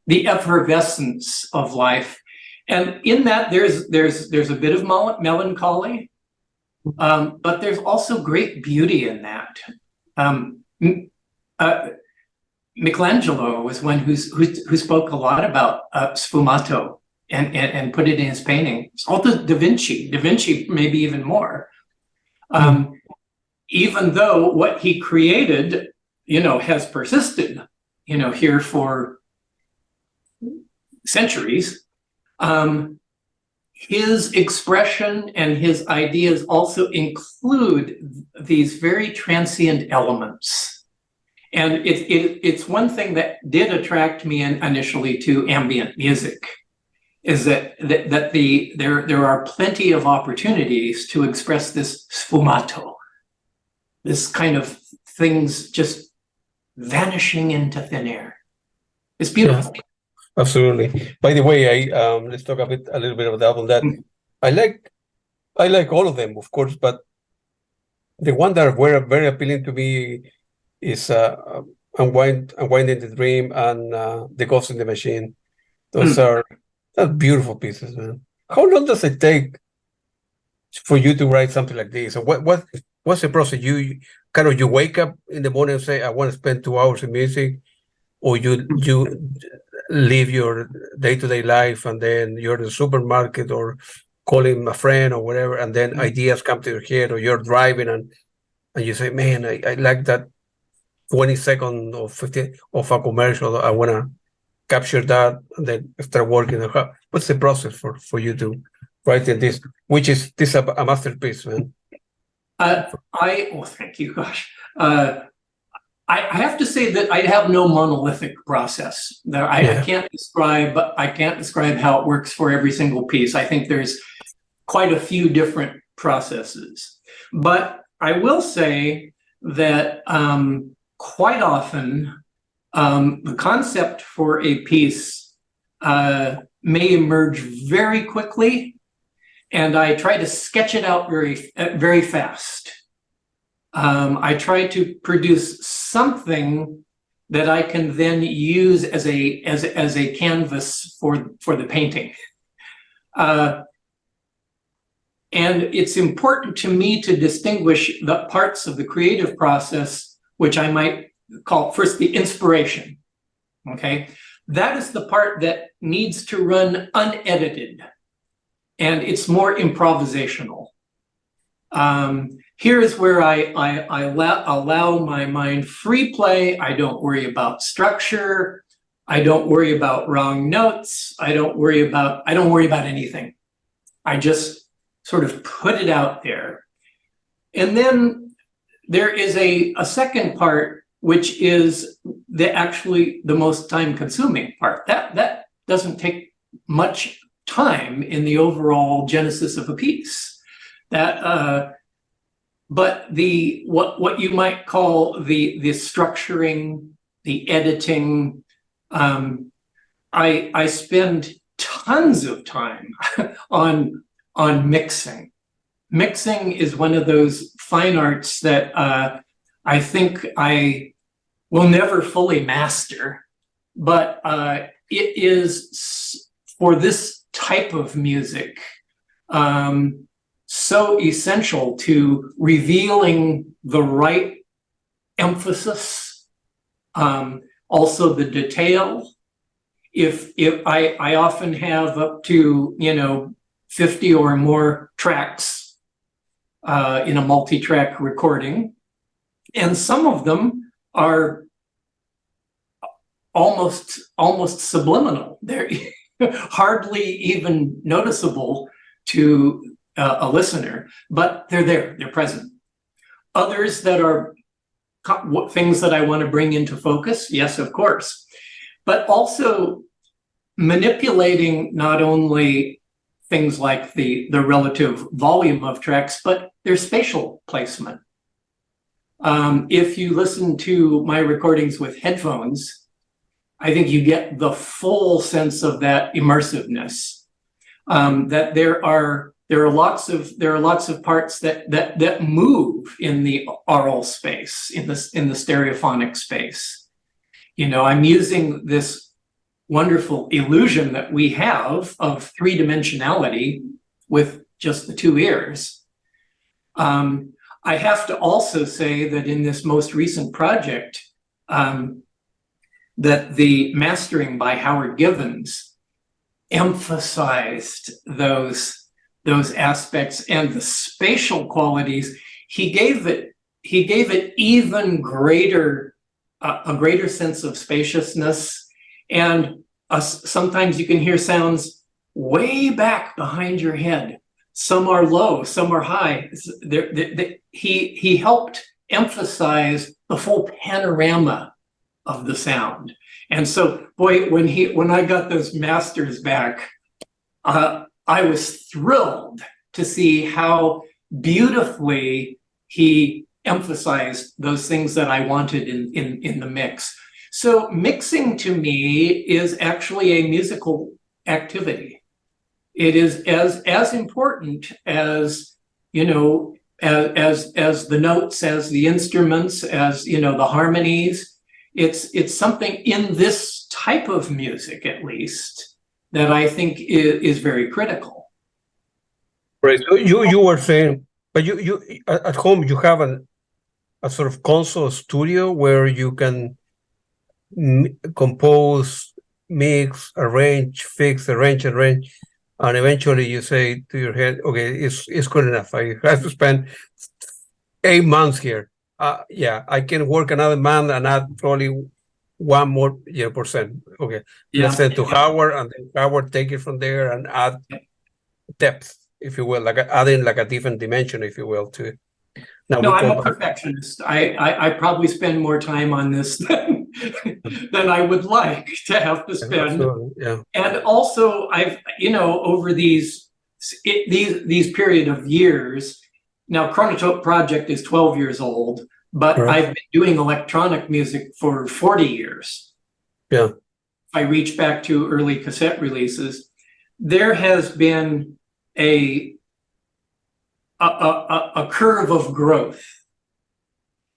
the effervescence of life. And in that, there's a bit of melancholy, but there's also great beauty in that. Michelangelo was one who spoke a lot about sfumato and put it in his paintings. Also Da Vinci maybe even more. Even though what he created, has persisted, here for centuries, his expression and his ideas also include these very transient elements. And it's one thing that did attract me initially to ambient music, is that there are plenty of opportunities to express this sfumato, this kind of things just vanishing into thin air. It's beautiful. Yeah, absolutely. By the way, let's talk a little bit about the album that I like all of them, of course, but the one that were very appealing to me is Unwinding the Dream and The Ghost in the Machine. Those are beautiful pieces, man. How long does it take for you to write something like this? And what's the process? You wake up in the morning and say, I want to spend 2 hours in music, or you live your day-to-day life and then you're in the supermarket or calling a friend or whatever, and then ideas come to your head, or you're driving and you say, man, I like that 20 second or 15 of a commercial. I want to capture that and then start working on how, what's the process for you to write in this, which is this a masterpiece, man? Thank you. Gosh. I have to say that I have no monolithic process. I can't describe how it works for every single piece. I think there's quite a few different processes. But I will say that quite often the concept for a piece may emerge very quickly, and I try to sketch it out very fast. I try to produce something that I can then use as a canvas for the painting. And it's important to me to distinguish the parts of the creative process, which I might call first the inspiration. Okay, that is the part that needs to run unedited, and it's more improvisational. Here is where I allow my mind free play. I don't worry about structure. I don't worry about wrong notes. I don't worry about anything. I just sort of put it out there. And then there is a second part, which is actually the most time consuming part. That doesn't take much time in the overall genesis of a piece. But what you might call the structuring, the editing, I spend tons of time on mixing. Mixing is one of those fine arts that I think I will never fully master, but it is for this type of music so essential to revealing the right emphasis, also the detail. If I often have up to 50 or more tracks in a multi-track recording, and some of them are almost subliminal. They're hardly even noticeable to a listener, but they're there, they're present. Others that are things that I want to bring into focus, yes, of course, but also manipulating not only things like the relative volume of tracks, but their spatial placement. If you listen to my recordings with headphones, I think you get the full sense of that immersiveness. That there are lots of parts that move in the aural space, in the stereophonic space. I'm using this wonderful illusion that we have of three-dimensionality with just the two ears. I have to also say that in this most recent project, that the mastering by Howard Givens emphasized those aspects and the spatial qualities. He gave it even greater a greater sense of spaciousness, and sometimes you can hear sounds way back behind your head. Some are low, some are high. He helped emphasize the full panorama of the sound. And so, boy, when I got those masters back, I was thrilled to see how beautifully he emphasized those things that I wanted in the mix. So mixing to me is actually a musical activity. It is as important as, as the notes, as the instruments, as, the harmonies. It's something in this type of music, at least, that I think is very critical. Right. So you were saying, but you at home you have a sort of console studio where you can compose, mix, arrange, fix, arrange, and eventually you say to your head, okay, it's good enough. I have to spend 8 months here. I can work another month and add probably one more percent. Okay. Yeah. Let's send to Howard, and then Howard take it from there and add depth, if you will, like adding like a different dimension, if you will, to it. Now No, we I'm go a back. perfectionist. I probably spend more time on this than I would like to have to spend. Absolutely, yeah. And also, I've over these period of years. Now, Chronotope Project is 12 years old, but Correct. I've been doing electronic music for 40 years. Yeah. If I reach back to early cassette releases, there has been a curve of growth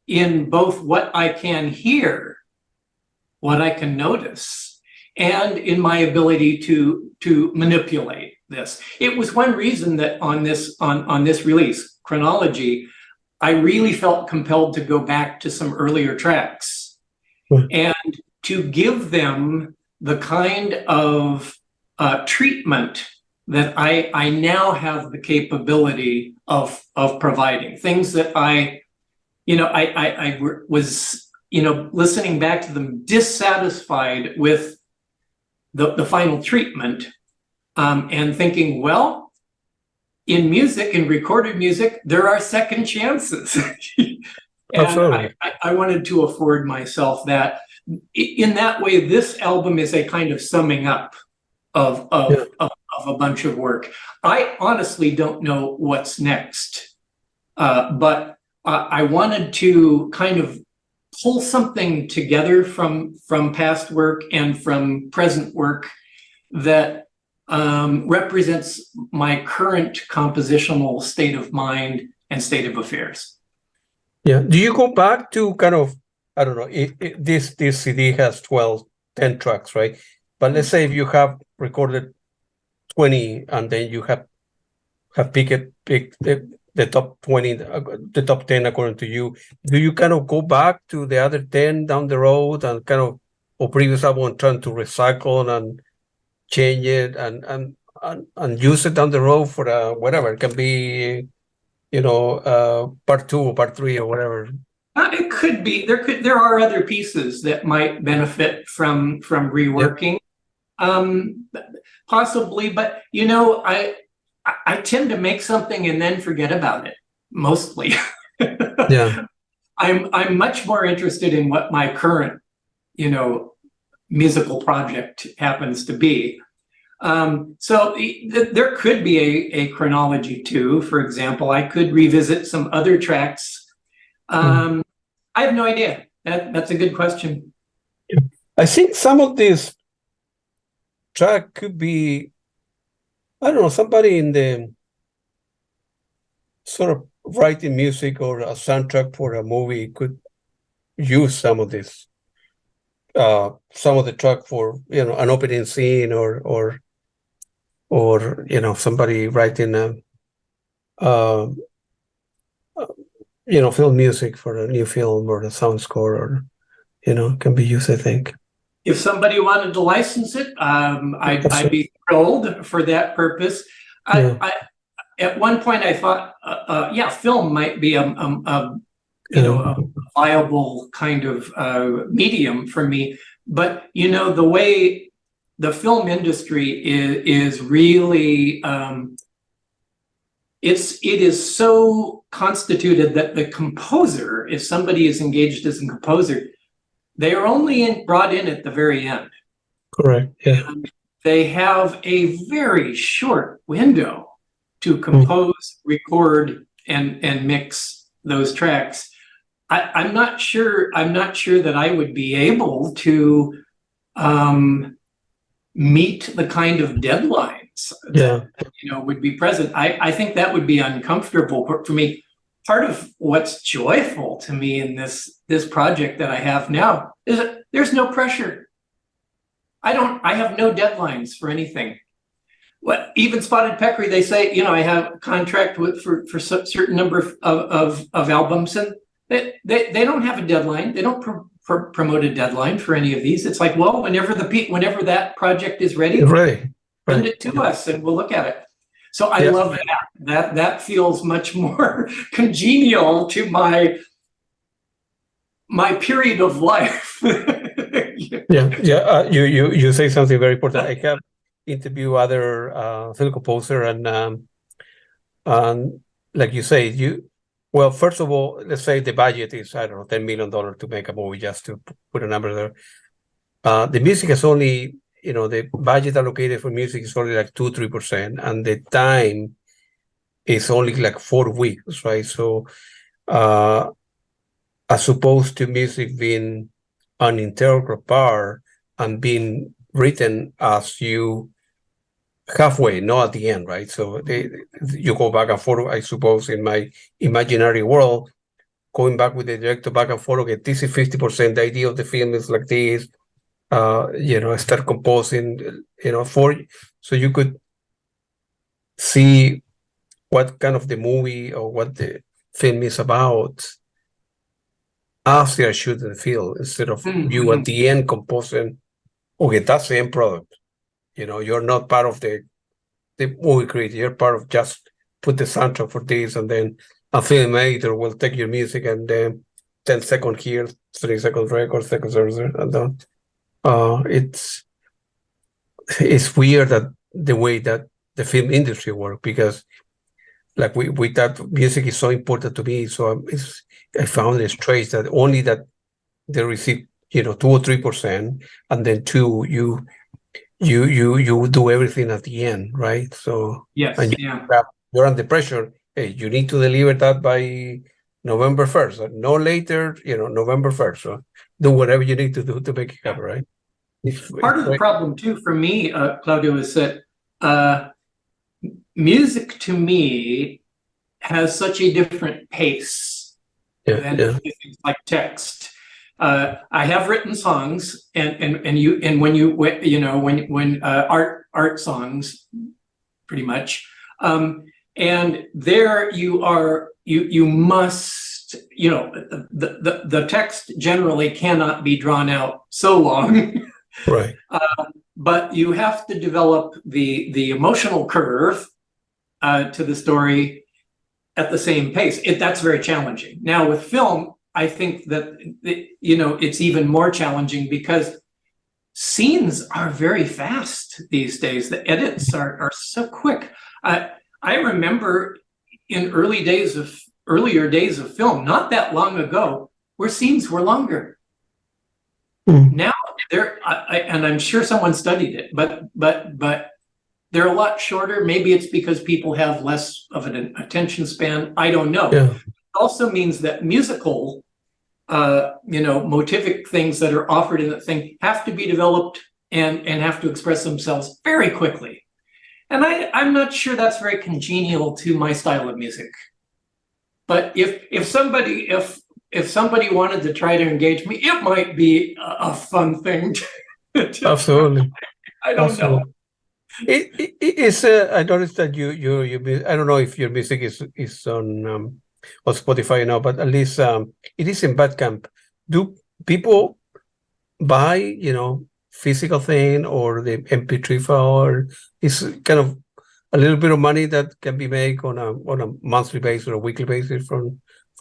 in both what I can hear, what I can notice, and in my ability to manipulate this. It was one reason that on this release, Chronology, I really felt compelled to go back to some earlier tracks and to give them the kind of treatment that I now have the capability of providing. Things that I was listening back to them, dissatisfied with the final treatment, and thinking, well, in music, in recorded music, there are second chances. And I wanted to afford myself that. In that way, this album is a kind of summing up of a bunch of work. I honestly don't know what's next, but I wanted to kind of pull something together from past work and from present work that represents my current compositional state of mind and state of affairs. Yeah. Do you go back to kind of, I don't know, this CD has 10 tracks, right? But let's say if you have recorded 20 and then you have picked the top 20, the top 10 according to you, do you kind of go back to the other 10 down the road and kind of, or previous album, trying to recycle and change it and use it down the road for whatever? It can be, part 2 or part 3 or whatever. It could be. There are other pieces that might benefit from reworking. Yep. Possibly, but I tend to make something and then forget about it, mostly. Yeah. I'm much more interested in what my current, musical project happens to be. So there could be a chronology too. For example, I could revisit some other tracks. I have no idea. That's a good question. I think some of this track could be, I don't know, somebody in the sort of writing music or a soundtrack for a movie could use some of this, some of the track for, an opening scene or somebody writing film music for a new film or a sound score, or can be used, I think. If somebody wanted to license it, I'd be thrilled for that purpose. I at one point I thought, film might be a viable kind of medium for me. But the way the film industry is really, it is so constituted that the composer, if somebody is engaged as a composer, they are only brought in at the very end. Correct. Yeah. And they have a very short window to compose, record, and mix those tracks. I'm not sure that I would be able to meet the kind of deadlines that would be present. I think that would be uncomfortable for me. Part of what's joyful to me in this project that I have now is that there's no pressure. I have no deadlines for anything. Even Spotted Peccary, they say, I have a contract for a certain number of albums, and they don't have a deadline. They don't promote a deadline for any of these. It's like, well, whenever that project is ready, send it to us and we'll look at it. So I love that. That feels much more congenial to my period of life. You say something very important. I have interviewed other film composer, and like you say, well, first of all, let's say the budget is, I don't know, $10 million to make a movie, just to put a number there. The music is only, the budget allocated for music is only like 2-3%, and the time is only like 4 weeks, right? So, as opposed to music being an integral part and being written as you halfway, not at the end, right? So you go back and forth, I suppose, in my imaginary world, going back with the director back and forth, okay, this is 50%, the idea of the film is like this, start composing, so you could see what kind of the movie or what the film is about after I shoot the film, instead of you at the end composing, okay, that's the end product. You're not part of the movie creator, you're part of just put the soundtrack for this, and then a film editor will take your music and then 10 seconds here, 3 seconds record, seconds there, and then it's weird that the way that the film industry works, because like we thought music is so important to me, so I found it strange that only that they receive 2 or 3%, and then you do everything at the end, right? So Yes, and you're under pressure. Hey, you need to deliver that by November 1st, no later, November 1st. So do whatever you need to do to make it happen, right? Part of the problem too for me, Claudio, is that music to me has such a different pace than things like text. I have written songs, and when art songs, pretty much, and there you must, the text generally cannot be drawn out so long. Right. But you have to develop the emotional curve to the story at the same pace. That's very challenging. Now with film, I think that it's even more challenging because scenes are very fast these days. The edits are so quick. I remember in earlier days of film, not that long ago, where scenes were longer. Now and I'm sure someone studied it, but they're a lot shorter. Maybe it's because people have less of an attention span. I don't know. Yeah. It also means that musical, motivic things that are offered in that thing have to be developed and have to express themselves very quickly. And I'm not sure that's very congenial to my style of music. But if somebody wanted to try to engage me, it might be a fun thing to Absolutely. I don't know. It's I noticed that you I don't know if your music is on Spotify now, but at least it is in Bandcamp. Do people buy physical thing or the MP3 file, or is kind of a little bit of money that can be made on a monthly basis or a weekly basis for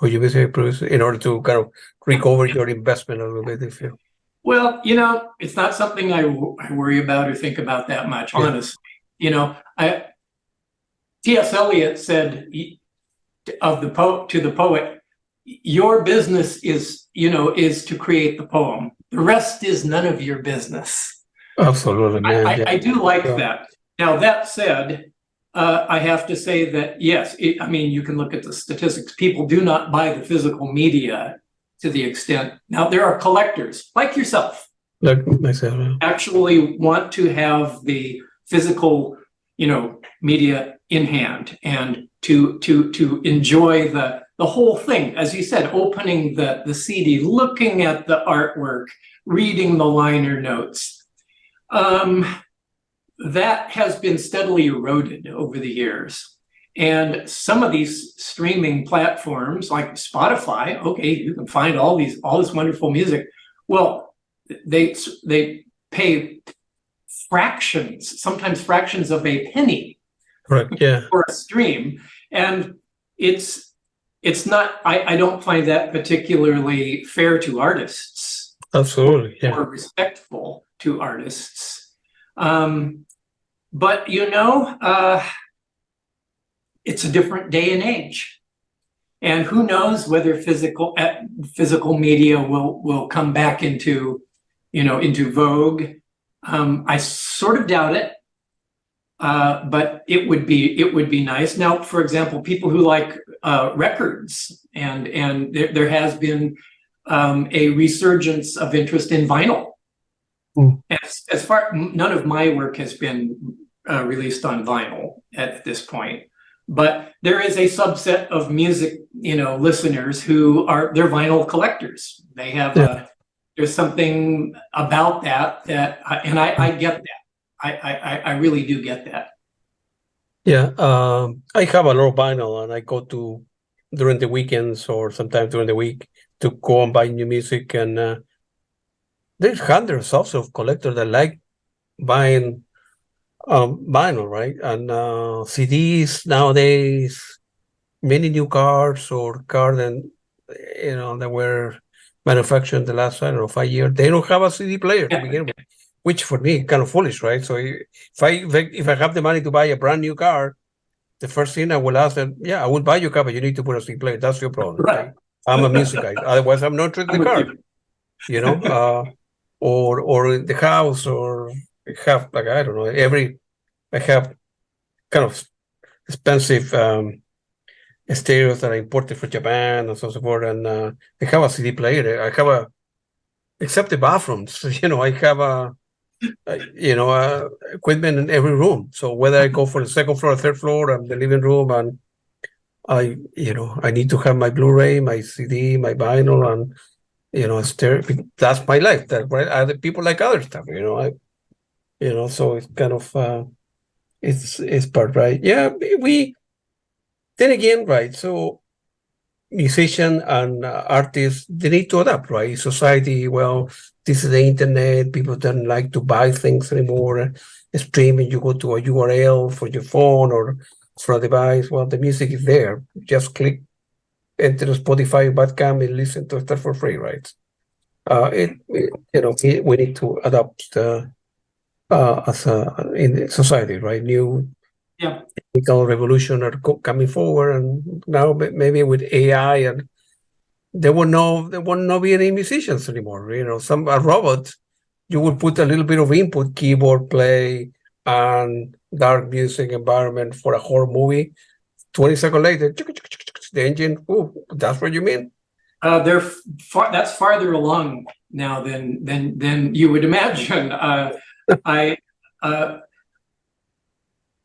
your music producer in order to kind of recover your investment a little bit, if you? Well, it's not something I worry about or think about that much, honestly. T.S. Eliot said to the poet, your business is to create the poem. The rest is none of your business. Absolutely, man. I do like that. Now, that said, I have to say that, yes, you can look at the statistics. People do not buy the physical media to the extent. Now, there are collectors like yourself, like myself, actually want to have the physical, media in hand and to enjoy the whole thing. As you said, opening the CD, looking at the artwork, reading the liner notes. That has been steadily eroded over the years. And some of these streaming platforms like Spotify, okay, you can find all this wonderful music. Well, they pay sometimes fractions of a penny for a stream. And it's not, I don't find that particularly fair to artists. Absolutely. Yeah. more respectful to artists. But it's a different day and age. And who knows whether physical media will come back into vogue. I sort of doubt it, but it would be nice. Now, for example, people who like records, and there has been a resurgence of interest in vinyl. As far, none of my work has been released on vinyl at this point. But there is a subset of music, listeners who they're vinyl collectors. They have there's something about that, and I get that. I really do get that. Yeah, I have a lot of vinyl, and I go to during the weekends or sometimes during the week to go and buy new music. And there's hundreds also of collectors that like buying vinyl, right? And CDs nowadays, many new cars or cars that were manufactured in the last, I don't know, 5 years, they don't have a CD player to begin with, which for me kind of foolish, right? So if I have the money to buy a brand new car, the first thing I will ask them, I will buy your car, but you need to put a CD player. That's your problem, right? I'm a music guy. Otherwise, I'm not interested in the car, or in the house, or have, like, I don't know, I have kind of expensive stereos that I imported from Japan and so forth, and I have a CD player. I have except the bathrooms, I have equipment in every room. So whether I go for the second floor or third floor and the living room, and I need to have my Blu-ray, my CD, my vinyl, and stereo. That's my life. That right. Other people like other stuff. So it's kind of it's part, right. Yeah, we then again, right. So musician and artists, they need to adapt, right? Society, well, this is the internet. People don't like to buy things anymore. Streaming, you go to a URL for your phone or for a device. Well, the music is there. Just click, enter Spotify, Bandcamp, and listen to stuff for free, right? We need to adapt in society, right? New technical revolution are coming forward, and now maybe with AI, and there will not be any musicians anymore. A robot, you would put a little bit of input, keyboard play, and dark music environment for a horror movie. 20 seconds later, the engine. Oh, that's what you mean? That's farther along now than you would imagine.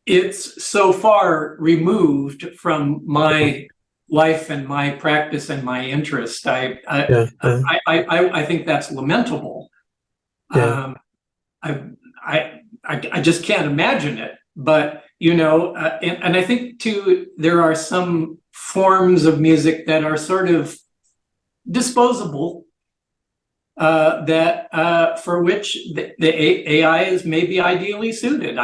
It's so far removed from my life and my practice and my interest. I think that's lamentable. Yeah. I just can't imagine it. But and I think too, there are some forms of music that are sort of disposable, that for which the AI is maybe ideally suited.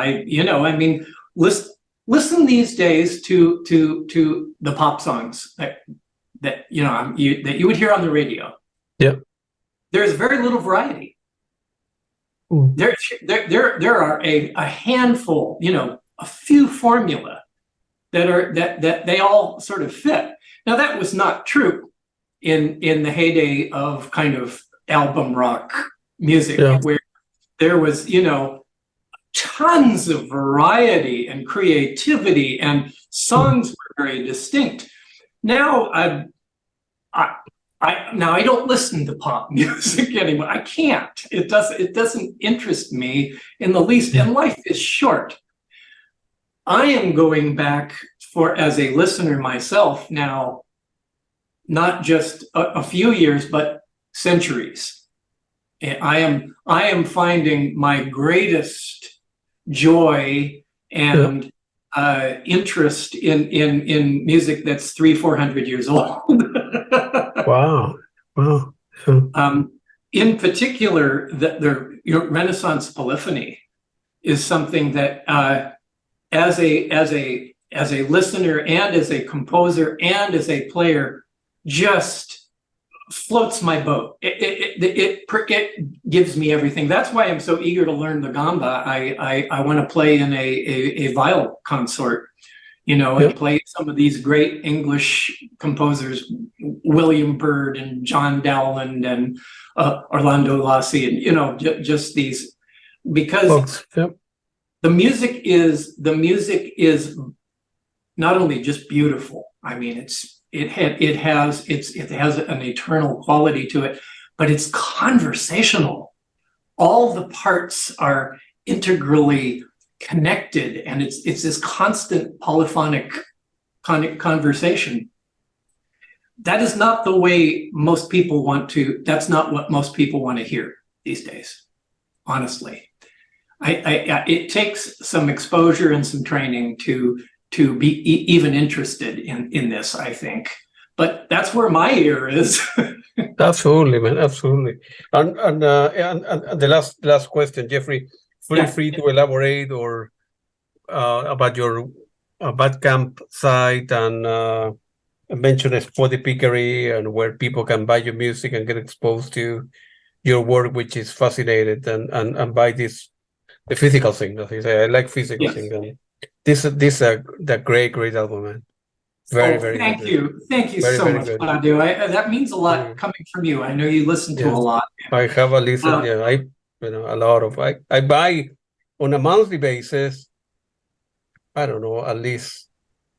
Listen these days to the pop songs that you would hear on the radio. Yeah. There's very little variety. Ooh. There are a handful, a few formula that they all sort of fit. Now that was not true in the heyday of kind of album rock music, where there was, tons of variety and creativity, and songs were very distinct. Now I don't listen to pop music anymore. I can't. It doesn't interest me in the least, and life is short. I am going back as a listener myself now, not just a few years, but centuries. And I am finding my greatest joy and interest in music that's 300-400 years old. Wow. In particular, the Renaissance polyphony is something that, as a listener and as a composer and as a player, just floats my boat. It gives me everything. That's why I'm so eager to learn the gamba. I want to play in a viol consort, and play some of these great English composers, William Byrd and John Dowland and Orlando Lassie, and just these, because the music is not only just beautiful. I mean, it has an eternal quality to it, but it's conversational. All the parts are integrally connected, and it's this constant polyphonic conversation. That is not the way most people that's not what most people want to hear these days, honestly. It takes some exposure and some training to be even interested in this, I think. But that's where my ear is. Absolutely, man, absolutely. And the last question, Jeffrey, feel free to elaborate or about your Bandcamp site and mention Spotted Peccary and where people can buy your music and get exposed to your work, which is fascinated, and buy the physical thing. As I say, I like physical things. And this is the great album, man. Very thank good. you. Thank you so much, Claudio. That means a lot coming from you. I know you listen to a lot. I have a listen. A lot of I buy on a monthly basis. I don't know, at least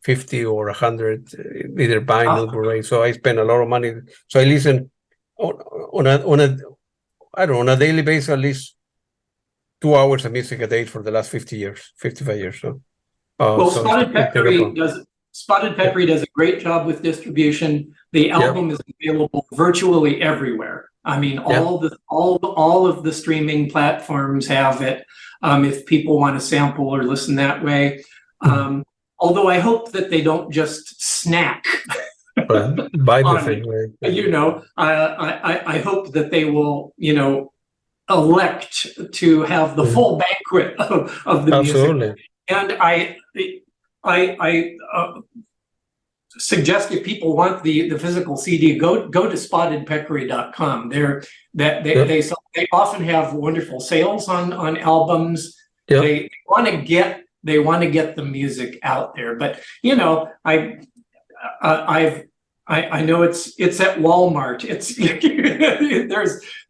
50 or 100 either vinyl Blu-ray. So I spend a lot of money. So I listen on a daily basis, at least 2 hours of music a day for the last 55 years. So Spotted Peccary does a great job with distribution. The album is available virtually everywhere. I mean, all of the streaming platforms have it. If people want to sample or listen that way. Although I hope that they don't just snack. Buy the thing, right? I hope that they will, elect to have the full banquet of the music. And I suggest if people want the physical CD, go to spottedpeccary.com. They often have wonderful sales on albums. They want to get the music out there, but I know it's at Walmart.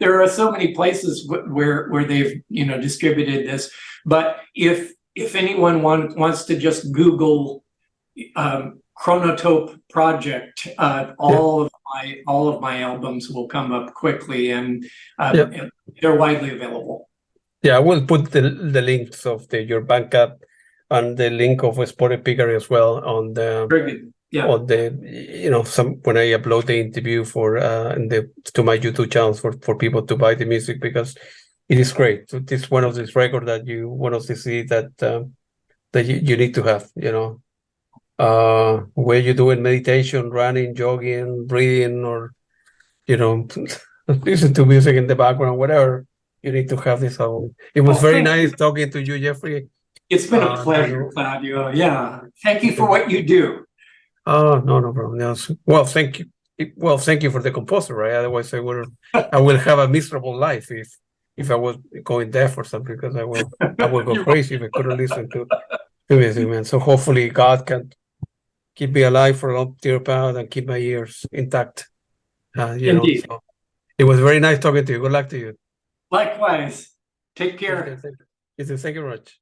There are so many places where they've distributed this, but if anyone wants to just Google Chronotope Project, all of my albums will come up quickly, and they're widely available. Yeah, I will put the links of your Bandcamp and the link of Spotted Peccary as well on the. Very good. Yeah. On the when I upload the interview to my YouTube channels for people to buy the music, because it is great. It's one of these records that you want to see that you need to have. Where you're doing meditation, running, jogging, breathing, or listen to music in the background, whatever. You need to have this album. It was very nice talking to you, Jeffrey. It's been a pleasure, Claudio. Yeah, thank you for what you do. Oh, no problem. Yes. Well, thank you. Well, thank you for the composer, right? Otherwise, I will have a miserable life if I was going deaf or something, because I will go crazy if I couldn't listen to music, man. So hopefully God can keep me alive for a long period and keep my ears intact. Indeed. So it was very nice talking to you. Good luck to you. Likewise. Take care. Thank you very much.